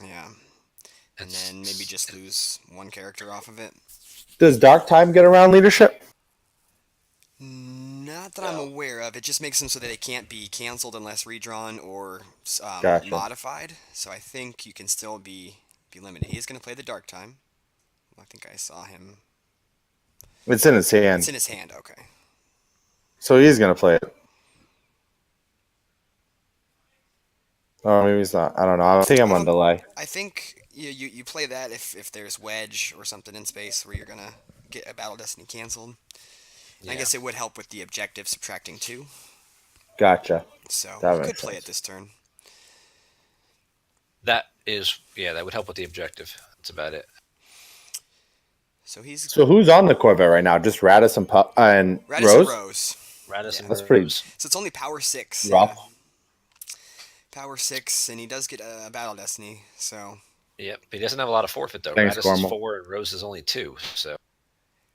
[SPEAKER 1] yeah. And
[SPEAKER 2] It's-
[SPEAKER 1] then maybe just lose one character off of it.
[SPEAKER 3] Does Dark Time get around leadership?
[SPEAKER 1] Not that I'm aware of. It just makes them so that it can't be canceled unless redrawn or
[SPEAKER 3] Gotcha.
[SPEAKER 1] modified. So I think you can still be limited. He is going to play the Dark Time. I think I saw him.
[SPEAKER 3] It's in his hand,
[SPEAKER 1] It's in his hand. Okay.
[SPEAKER 3] so he's gonna play it. Oh, maybe he's not. I don't know. I think I'm on delay.
[SPEAKER 1] I think you play that if there's Wedge or something in space where you're going to get a Battle Destiny canceled.
[SPEAKER 2] Yeah.
[SPEAKER 1] I guess it would help with the objective subtracting 2.
[SPEAKER 3] Gotcha.
[SPEAKER 1] So
[SPEAKER 3] That
[SPEAKER 1] you could
[SPEAKER 3] makes
[SPEAKER 1] play
[SPEAKER 3] sense.
[SPEAKER 1] it this turn.
[SPEAKER 2] that would help with the objective. That's about it.
[SPEAKER 1] So he's
[SPEAKER 3] So who's on the Corvette right now? Just Radis and
[SPEAKER 1] Radis
[SPEAKER 3] Rose?
[SPEAKER 1] and Rose.
[SPEAKER 2] Radisson.
[SPEAKER 3] That's pretty
[SPEAKER 2] Rose.
[SPEAKER 1] So it's only power 6.
[SPEAKER 3] rough.
[SPEAKER 1] Power 6, and he does get a Battle Destiny. So
[SPEAKER 2] Yep. But he doesn't have a lot of forfeit though.
[SPEAKER 3] Thanks,
[SPEAKER 2] Radis is
[SPEAKER 3] Cormal.
[SPEAKER 2] 4 and Rose is only 2. So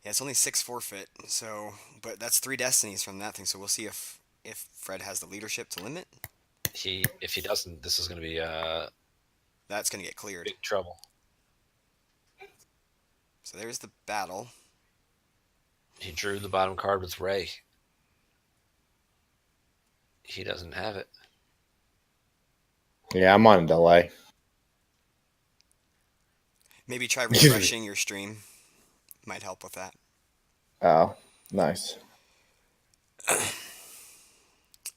[SPEAKER 1] yeah, it's only 6 forfeit. So, but that's 3 destinies from that thing. So we'll see if Fred has the Leadership to limit.
[SPEAKER 2] if he doesn't, this is going to be
[SPEAKER 1] That's gonna get cleared.
[SPEAKER 2] big trouble.
[SPEAKER 1] So there's the battle.
[SPEAKER 2] He drew the bottom card with Ray. He doesn't have it.
[SPEAKER 3] Yeah, I'm on delay.
[SPEAKER 1] Maybe try refreshing your stream. Might help with that.
[SPEAKER 3] Oh, nice.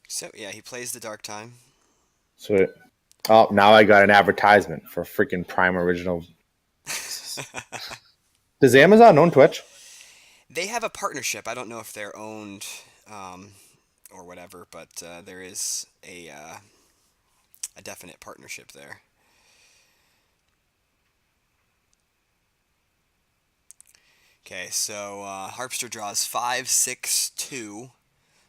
[SPEAKER 1] So yeah, he plays the Dark Time.
[SPEAKER 3] Sweet. Oh, now I got an advertisement for freaking Prime Original. Does Amazon own Twitch?
[SPEAKER 1] They have a partnership. I don't know if they're owned or whatever, but there is a definite partnership there. Okay, so Harpster draws 5, 6, 2.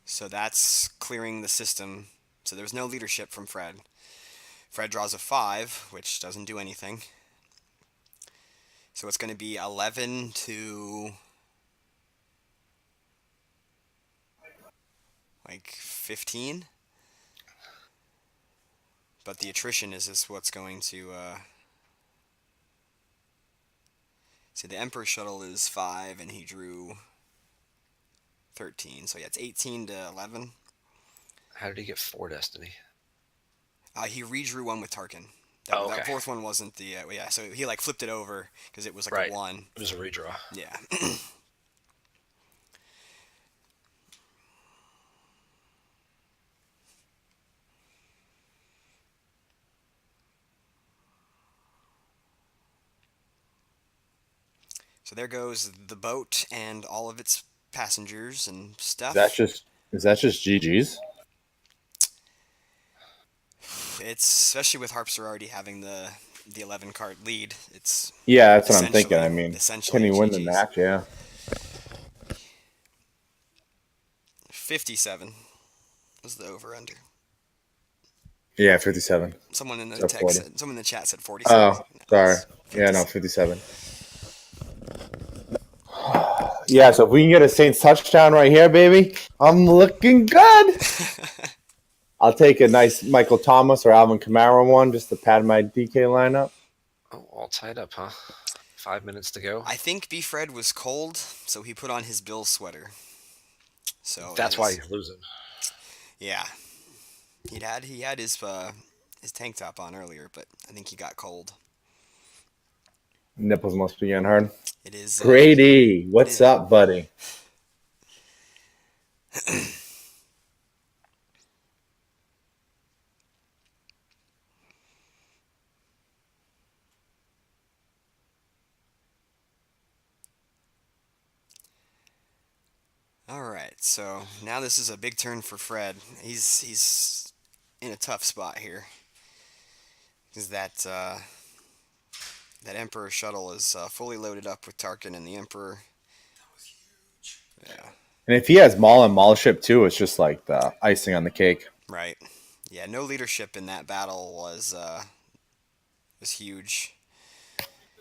[SPEAKER 1] So that's clearing the system. So there's no Leadership from Fred. Fred draws a 5, which doesn't do anything. So it's going to be 11 to like 15. But the attrition is what's going to see, the Emperor shuttle is 5 and he drew 13. So yeah, it's 18 to 11.
[SPEAKER 2] How did he get 4 destiny?
[SPEAKER 1] He redrew one with Tarkin.
[SPEAKER 2] Oh,
[SPEAKER 1] That
[SPEAKER 2] okay.
[SPEAKER 1] fourth one wasn't the yeah. So he like flipped it over because it was like
[SPEAKER 2] Right.
[SPEAKER 1] a 1.
[SPEAKER 2] It was a redraw.
[SPEAKER 1] Yeah. So there goes the boat and all of its passengers and stuff.
[SPEAKER 3] Is that just GG's?
[SPEAKER 1] It's especially with Harpster already having the the 11 card lead. It's
[SPEAKER 3] Yeah, that's what I'm thinking. I mean, can
[SPEAKER 1] essentially
[SPEAKER 3] he win the
[SPEAKER 1] GG's.
[SPEAKER 3] match? Yeah.
[SPEAKER 1] 57 was the over under.
[SPEAKER 3] Yeah, 57.
[SPEAKER 1] Someone in the
[SPEAKER 3] So 40.
[SPEAKER 1] someone in the chat said 47.
[SPEAKER 3] Oh,
[SPEAKER 1] No,
[SPEAKER 3] sorry.
[SPEAKER 1] it's
[SPEAKER 3] Yeah, no,
[SPEAKER 1] 57.
[SPEAKER 3] 57. Yeah, so if we can get a Saints touchdown right here, baby, I'm looking good. I'll take a nice Michael Thomas or Alvin Kamara one just to pad my DK lineup.
[SPEAKER 2] Oh, all tied up, huh? 5 minutes to go.
[SPEAKER 1] I think B. Fred was cold, so he put on his Bills sweater. So
[SPEAKER 2] That's why he's losing.
[SPEAKER 1] Yeah, he had his tank top on earlier, but I think he got cold.
[SPEAKER 3] Nipples must be getting hard.
[SPEAKER 1] It is
[SPEAKER 3] Grady, what's up, buddy?
[SPEAKER 1] All right. So now this is a big turn for Fred. He's in a tough spot here because that Emperor shuttle is fully loaded up with Tarkin and the Emperor. Yeah.
[SPEAKER 3] And if he has Maul and Maulship too, it's just like the icing on the cake.
[SPEAKER 1] Right. Yeah. No leadership in that battle was huge.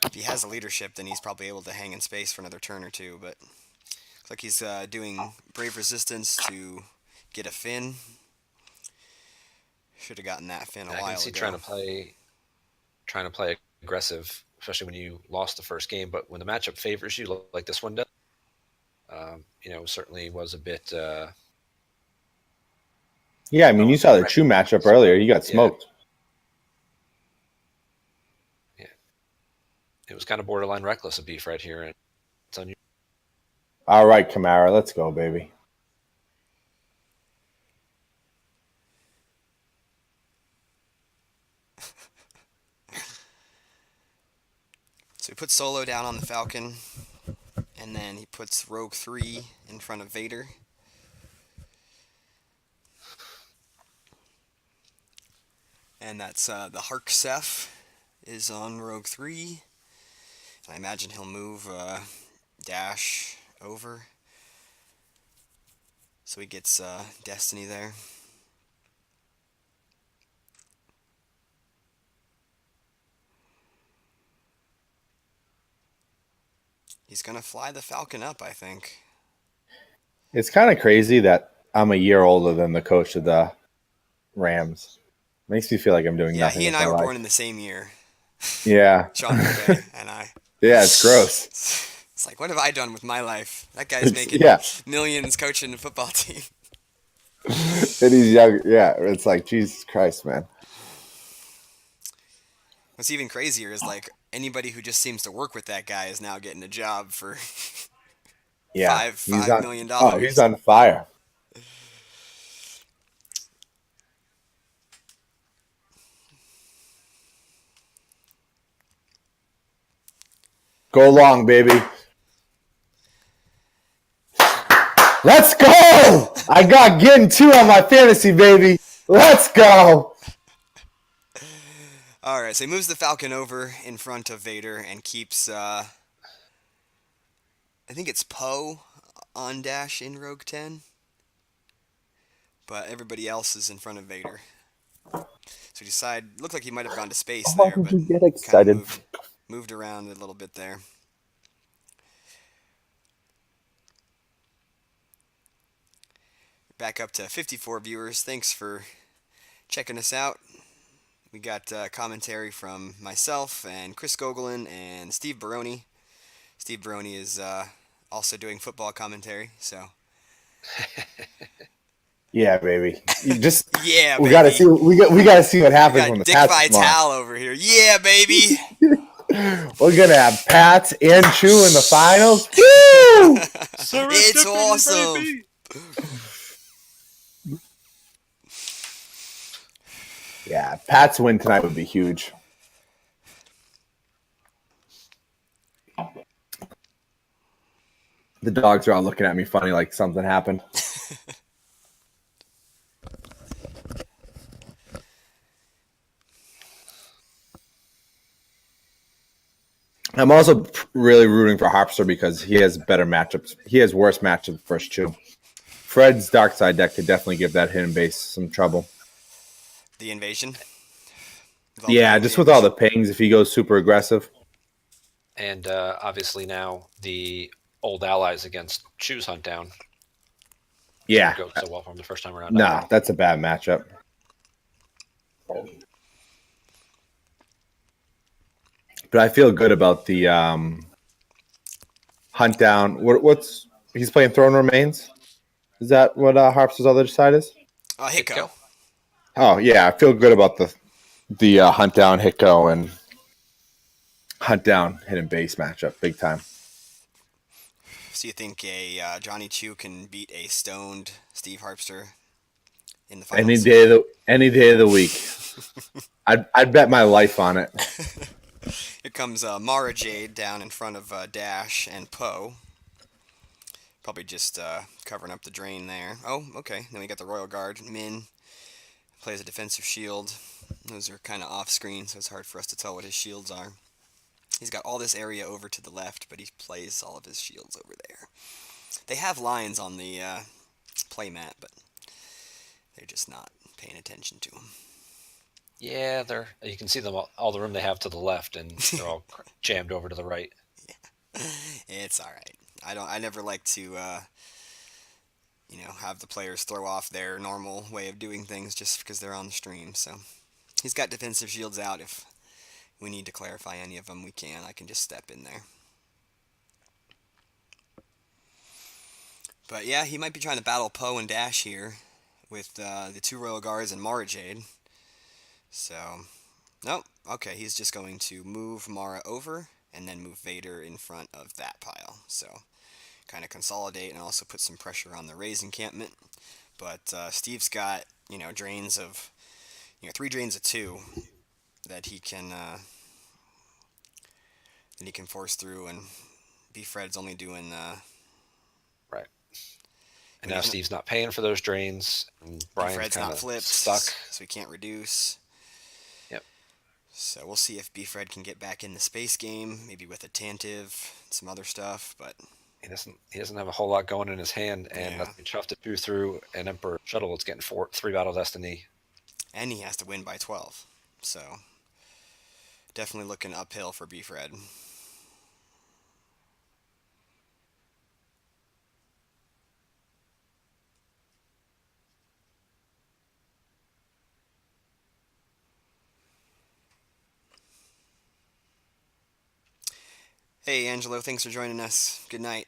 [SPEAKER 1] If he has a leadership, then he's probably able to hang in space for another turn or two. But looks like he's doing Brave Resistance to get a fin. Should have gotten that fin a while ago.
[SPEAKER 2] I can see trying to play aggressive, especially when you lost the first game. But when the matchup favors you, like this one does, certainly was a bit.
[SPEAKER 3] Yeah, I mean, you saw the Chew matchup earlier. You got smoked.
[SPEAKER 2] Yeah. It was kind of borderline reckless of beef right here. And it's unusual.
[SPEAKER 3] All right, Kamara, let's go, baby.
[SPEAKER 1] So he puts Solo down on the Falcon, and then he puts Rogue 3 in front of Vader. And that's the Harpster is on Rogue 3. And I imagine he'll move Dash over. So he gets Destiny there. He's going to fly the Falcon up, I think.
[SPEAKER 3] It's kind of crazy that I'm a year older than the coach of the Rams. Makes me feel like I'm doing nothing.
[SPEAKER 1] Yeah, he and I were
[SPEAKER 3] life.
[SPEAKER 1] born in the same year.
[SPEAKER 3] Yeah.
[SPEAKER 1] Sean McVay and I.
[SPEAKER 3] Yeah, it's gross.
[SPEAKER 1] It's like, what have I done with my life? That guy's making millions coaching a football team.
[SPEAKER 3] And he's young. Yeah, it's like, Jesus Christ, man.
[SPEAKER 1] What's even crazier is like anybody who just seems to work with that guy is now getting a job for $5 million.
[SPEAKER 3] Oh, he's on fire. Go long, baby. Let's go! I got getting 2 on my fantasy, baby. Let's go.
[SPEAKER 1] All right, so he moves the Falcon over in front of Vader and keeps, I think it's Poe on Dash in Rogue 10. But everybody else is in front of Vader. So looked like he might have gone to space there, but
[SPEAKER 3] you get excited?
[SPEAKER 1] Moved around a little bit there. Back up to 54 viewers. Thanks for checking us out. We got commentary from myself and Chris Gogolin and Steve Baroni. Steve Baroni is also doing football commentary, so.
[SPEAKER 3] Yeah, baby.
[SPEAKER 1] Yeah,
[SPEAKER 3] we
[SPEAKER 1] baby.
[SPEAKER 3] gotta see. We gotta see what happens when the
[SPEAKER 1] Dick
[SPEAKER 3] Pats come
[SPEAKER 1] Vitale over here. Yeah, baby.
[SPEAKER 3] We're gonna have Pats and Chew in the finals. Woo!
[SPEAKER 1] It's awesome.
[SPEAKER 3] Yeah, Pats win tonight would be huge. The dogs are all looking at me funny like something happened. I'm also really rooting for Harpster because he has better matchups. He has worse matchups first two. Fred's Dark Side deck could definitely give that hidden base some trouble.
[SPEAKER 1] The invasion. With all the
[SPEAKER 3] Yeah, just with all the pings, if he goes super aggressive.
[SPEAKER 2] And obviously now the old allies against Choose Hunt Down
[SPEAKER 3] Yeah.
[SPEAKER 2] didn't go so well for him the first time around.
[SPEAKER 3] Nah, that's a bad matchup. But I feel good about the Hunt Down. What's he's playing Throne Remains? Is that what Harpster's other side is?
[SPEAKER 1] Hiko.
[SPEAKER 3] Oh yeah, I feel good about the Hunt Down Hiko and Hunt Down Hidden Base matchup, big time.
[SPEAKER 1] So you think a Johnny Chu can beat a stoned Steve Harpster in the finals?
[SPEAKER 3] Any day of the week. I'd bet my life on it.
[SPEAKER 1] Here comes Mara Jade down in front of Dash and Poe. Probably just covering up the drain there. Oh, okay. Then we got the Royal Guard. Min plays a defensive shield. Those are kind of off screen, so it's hard for us to tell what his shields are. He's got all this area over to the left, but he plays all of his shields over there. They have lines on the playmat, but they're just not paying attention to them.
[SPEAKER 2] Yeah, you can see them all the room they have to the left, and they're all jammed over to the right.
[SPEAKER 1] Yeah. It's all right. I never like to have the players throw off their normal way of doing things just because they're on the stream. So he's got defensive shields out. If we need to clarify any of them, we can. I can just step in there. But yeah, he might be trying to battle Poe and Dash here with the two Royal Guards and Mara Jade. So, nope. Okay, he's just going to move Mara over and then move Vader in front of that pile. So, kind of consolidate and also put some pressure on the Raze encampment. But Steve's got, drains of, 3 drains of 2 that he can force through, and B-Fred's only doing
[SPEAKER 2] right. And now Steve's not paying for those drains, and Brian's kind of stuck,
[SPEAKER 1] so he can't reduce.
[SPEAKER 2] Yep.
[SPEAKER 1] So we'll see if B-Fred can get back in the space game, maybe with a Tantive and some other stuff, but
[SPEAKER 2] he doesn't have a whole lot going in his hand, and that's tough to do through an Emperor shuttle. It's getting 3 Battle Destiny,
[SPEAKER 1] and he has to win by 12. So definitely looking uphill for B-Fred. Hey, Angelo, thanks for joining us. Good night.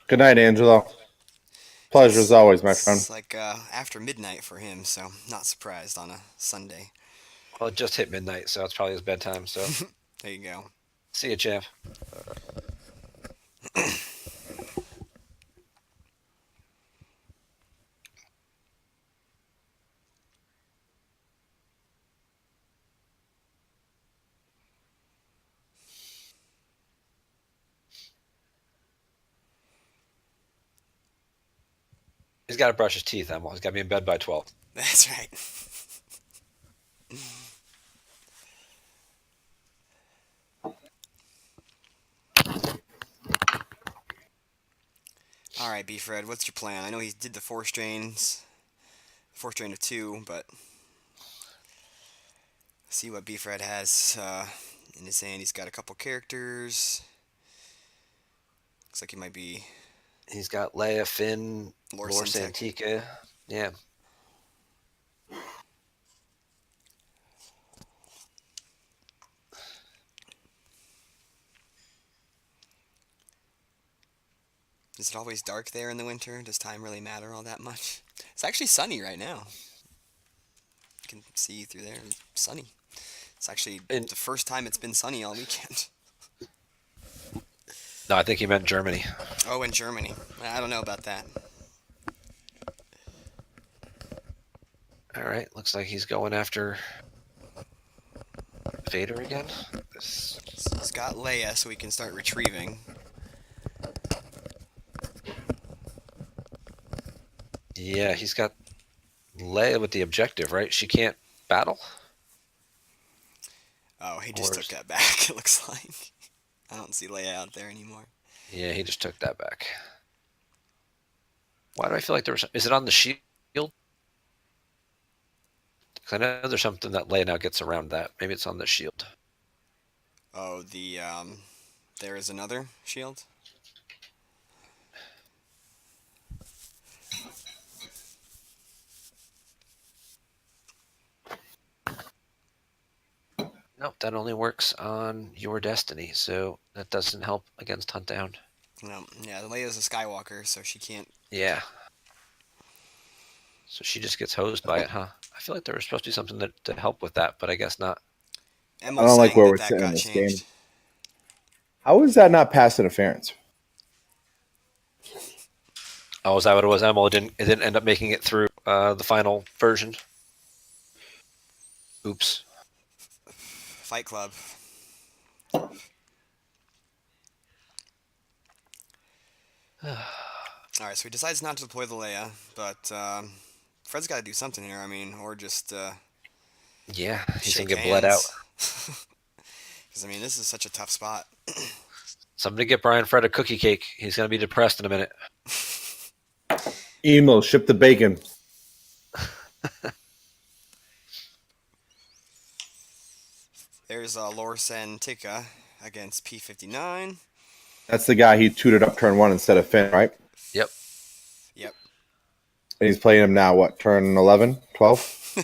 [SPEAKER 3] Good night, Angelo. Pleasure as always, my friend.
[SPEAKER 1] It's like after midnight for him, so not surprised on a Sunday.
[SPEAKER 2] Well, it just hit midnight, so it's probably his bedtime. So
[SPEAKER 1] there you go.
[SPEAKER 2] See you, champ. He's got to brush his teeth, Emil. He's got to be in bed by 12.
[SPEAKER 1] That's right. All right, B-Fred, what's your plan? I know he did the 4 strains, 4 strain of 2, but see what B-Fred has in his hand. He's got a couple characters. Looks like he might be...
[SPEAKER 2] He's got Leia, Finn, Lor Santika. Yeah.
[SPEAKER 1] Is it always dark there in the winter? Does time really matter all that much? It's actually sunny right now. You can see through there. It's sunny. It's actually the first time it's been sunny all weekend.
[SPEAKER 2] No, I think he meant Germany.
[SPEAKER 1] Oh, in Germany. I don't know about that.
[SPEAKER 2] All right, looks like he's going after Vader again.
[SPEAKER 1] He's got Leia, so we can start retrieving.
[SPEAKER 2] Yeah, he's got Leia with the objective, right? She can't battle?
[SPEAKER 1] Oh, he just
[SPEAKER 2] Or
[SPEAKER 1] took that back. It looks like I don't see Leia out there anymore.
[SPEAKER 2] yeah, he just took that back. Why do I feel like there was? Is it on the shield? Because I know there's something that Leia now gets around that. Maybe it's on the shield.
[SPEAKER 1] Oh, there is another shield.
[SPEAKER 2] Nope, that only works on your destiny, so that doesn't help against Hunt Down.
[SPEAKER 1] No, yeah, Leia's a Skywalker, so she can't.
[SPEAKER 2] Yeah. So she just gets hosed by it, huh? I feel like there was supposed to be something to help with that, but I guess not.
[SPEAKER 3] I
[SPEAKER 1] Emil's
[SPEAKER 3] don't like
[SPEAKER 1] saying
[SPEAKER 3] where
[SPEAKER 1] that
[SPEAKER 3] we're
[SPEAKER 1] that
[SPEAKER 3] sitting in
[SPEAKER 1] got
[SPEAKER 3] this game.
[SPEAKER 1] changed.
[SPEAKER 3] How is that not pass interference?
[SPEAKER 2] Oh, is that what it was? Emil it didn't end up making it through the final version. Oops.
[SPEAKER 1] Fight Club. All right, so he decides not to deploy the Leia, but Fred's got to do something here. I mean, or just
[SPEAKER 2] Yeah, he's gonna
[SPEAKER 1] shake
[SPEAKER 2] get bled out.
[SPEAKER 1] hands. Because I mean, this is such a tough spot.
[SPEAKER 2] Somebody get Brian Fred a cookie cake. He's gonna be depressed in a minute.
[SPEAKER 3] Emo, ship the bacon.
[SPEAKER 1] There's Lorsan Tika against P59.
[SPEAKER 3] That's the guy he tutored up turn 1 instead of Finn, right?
[SPEAKER 2] Yep.
[SPEAKER 1] Yep.
[SPEAKER 3] And he's playing him now, what, turn 11, 12?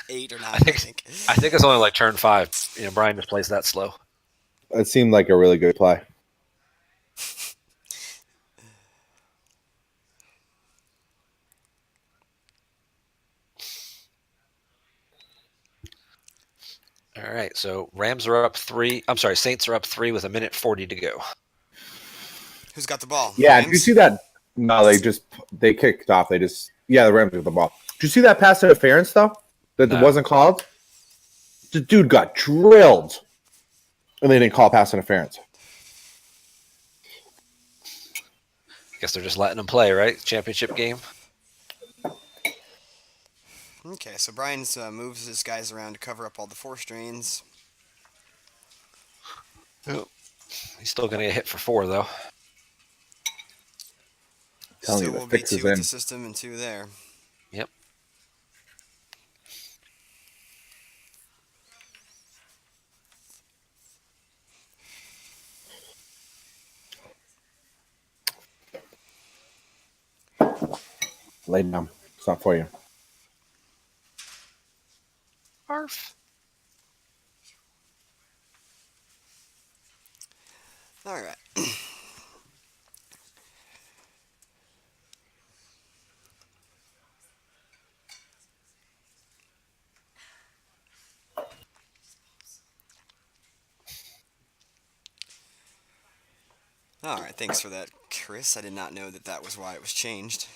[SPEAKER 1] 8 or 9,
[SPEAKER 2] I think it's only like turn 5. You know, Brian just plays that slow.
[SPEAKER 3] It seemed like a really good play.
[SPEAKER 2] All right, so Rams are up 3. I'm sorry, Saints are up 3 with 1:40 to go.
[SPEAKER 1] Who's got the ball?
[SPEAKER 3] Yeah,
[SPEAKER 1] Rams?
[SPEAKER 3] did you see that? No, they kicked off. The Rams with the ball. Did you see that pass interference though? That
[SPEAKER 2] No.
[SPEAKER 3] wasn't called. The dude got drilled, and they didn't call pass interference.
[SPEAKER 2] I guess they're just letting him play, right? Championship game.
[SPEAKER 1] Okay, so Brian's moves his guys around to cover up all the force drains.
[SPEAKER 2] He's still gonna get hit for 4 though.
[SPEAKER 3] Telling
[SPEAKER 1] Still
[SPEAKER 3] you the
[SPEAKER 1] will be
[SPEAKER 3] fix is
[SPEAKER 1] 2 at
[SPEAKER 3] in.
[SPEAKER 1] the system and 2 there.
[SPEAKER 2] Yep.
[SPEAKER 3] Lay down. It's not for you.
[SPEAKER 2] Arf.
[SPEAKER 1] All right. All right, thanks for that, Chris. I did not know that was why it was changed.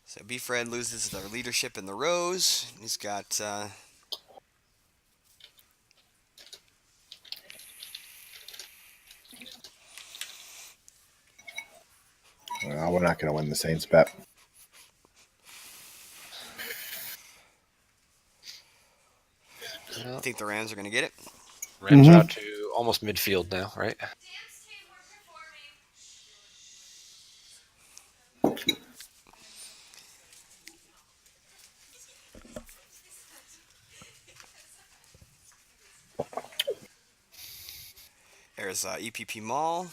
[SPEAKER 1] So B-Fred loses the leadership in the rows. He's got
[SPEAKER 3] We're not going to win the Saints bet.
[SPEAKER 1] I think the Rams are going to get it.
[SPEAKER 2] Rams are out to almost midfield now, right?
[SPEAKER 1] There's EPP Mall.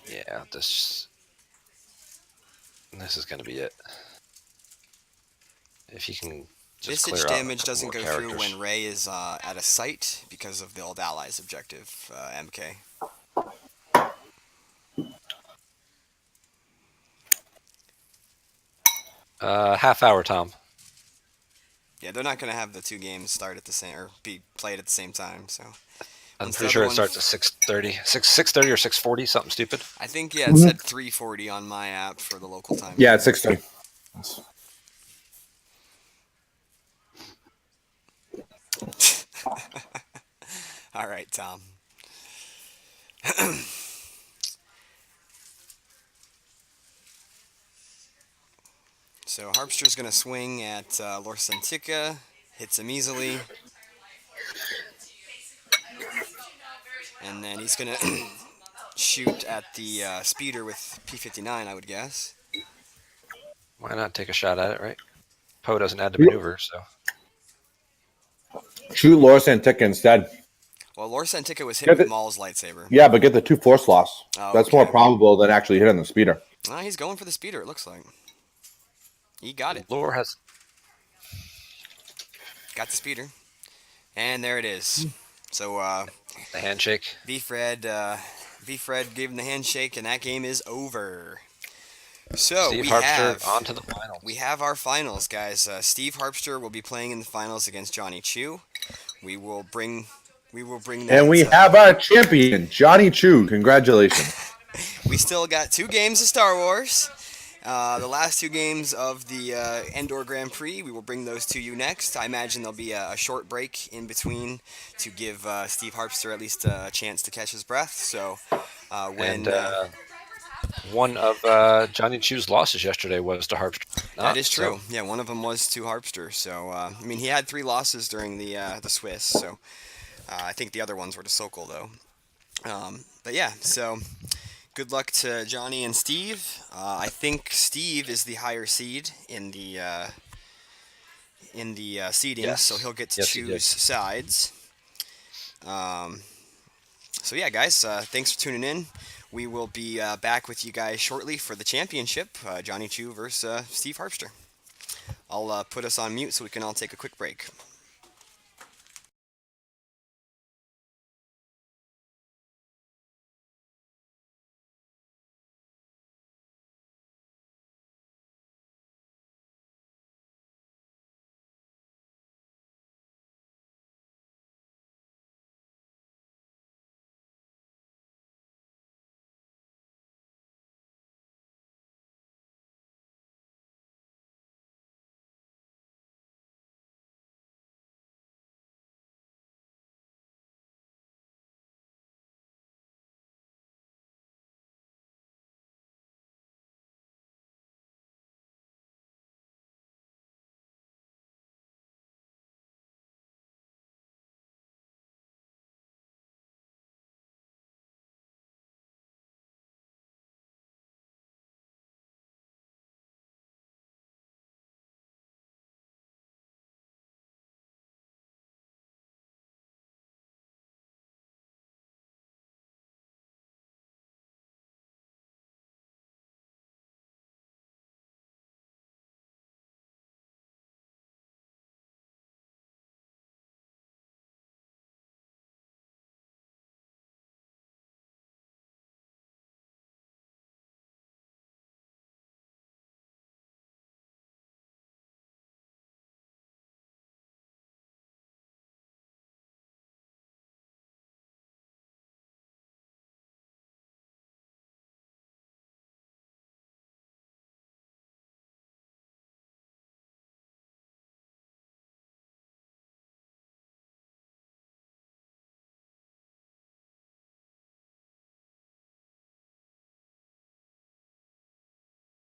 [SPEAKER 2] Yeah, this is going to be it. If you can just
[SPEAKER 1] Visage
[SPEAKER 2] clear out
[SPEAKER 1] damage
[SPEAKER 2] a couple
[SPEAKER 1] doesn't
[SPEAKER 2] more
[SPEAKER 1] go
[SPEAKER 2] characters.
[SPEAKER 1] through when Ray is at a site because of the old allies objective, MK.
[SPEAKER 2] Half hour, Tom.
[SPEAKER 1] Yeah, they're not going to have the 2 games start at the same or be played at the same time. So
[SPEAKER 2] I'm
[SPEAKER 1] once the
[SPEAKER 2] pretty
[SPEAKER 1] other
[SPEAKER 2] sure it
[SPEAKER 1] one-
[SPEAKER 2] starts at 6:30, 6:30 or 6:40, something stupid.
[SPEAKER 1] I think it said 3:40 on my app for the local time.
[SPEAKER 3] Yeah, it's 6:30.
[SPEAKER 1] All right, Tom. So Harpster's going to swing at Lorsantica, hits him easily, and then he's going to shoot at the speeder with P59, I would guess.
[SPEAKER 2] Why not take a shot at it, right? Poe doesn't add to maneuver, so
[SPEAKER 3] Shoot Loris Antica instead.
[SPEAKER 1] Well, Lorsantica was hit
[SPEAKER 3] Get
[SPEAKER 1] with
[SPEAKER 3] the-
[SPEAKER 1] Maul's lightsaber.
[SPEAKER 3] Yeah, but get the 2 force loss.
[SPEAKER 1] Oh,
[SPEAKER 3] That's
[SPEAKER 1] okay.
[SPEAKER 3] more probable than actually hitting the speeder.
[SPEAKER 1] He's going for the speeder, it looks like. He got it.
[SPEAKER 2] Lore has
[SPEAKER 1] Got the speeder. And there it is. So,
[SPEAKER 2] the handshake.
[SPEAKER 1] B-Fred gave him the handshake, and that game is over. So,
[SPEAKER 2] Steve
[SPEAKER 1] we
[SPEAKER 2] Harpster
[SPEAKER 1] have...
[SPEAKER 2] on to the finals.
[SPEAKER 1] We have our finals, guys. Steve Harpster will be playing in the finals against Johnny Chu. We will bring that.
[SPEAKER 3] And we have our champion, Johnny Chu. Congratulations.
[SPEAKER 1] We still got 2 games of Star Wars. The last 2 games of the Endor Grand Prix, we will bring those to you next. I imagine there'll be a short break in between to give Steve Harpster at least a chance to catch his breath. So when
[SPEAKER 2] one of Johnny Chu's losses yesterday was to Harpster.
[SPEAKER 1] that is true. Yeah, one of them was to Harpster. So I mean, he had 3 losses during the Swiss. So I think the other ones were to Sokol though. But yeah, so. Good luck to Johnny and Steve. I think Steve is the higher seed in the seedings,
[SPEAKER 2] Yes.
[SPEAKER 1] so he'll get to
[SPEAKER 2] Yes, he did.
[SPEAKER 1] choose sides. So yeah, guys, thanks for tuning in. We will be back with you guys shortly for the championship, Johnny Chu versus Steve Harpster. I'll put us on mute so we can all take a quick break.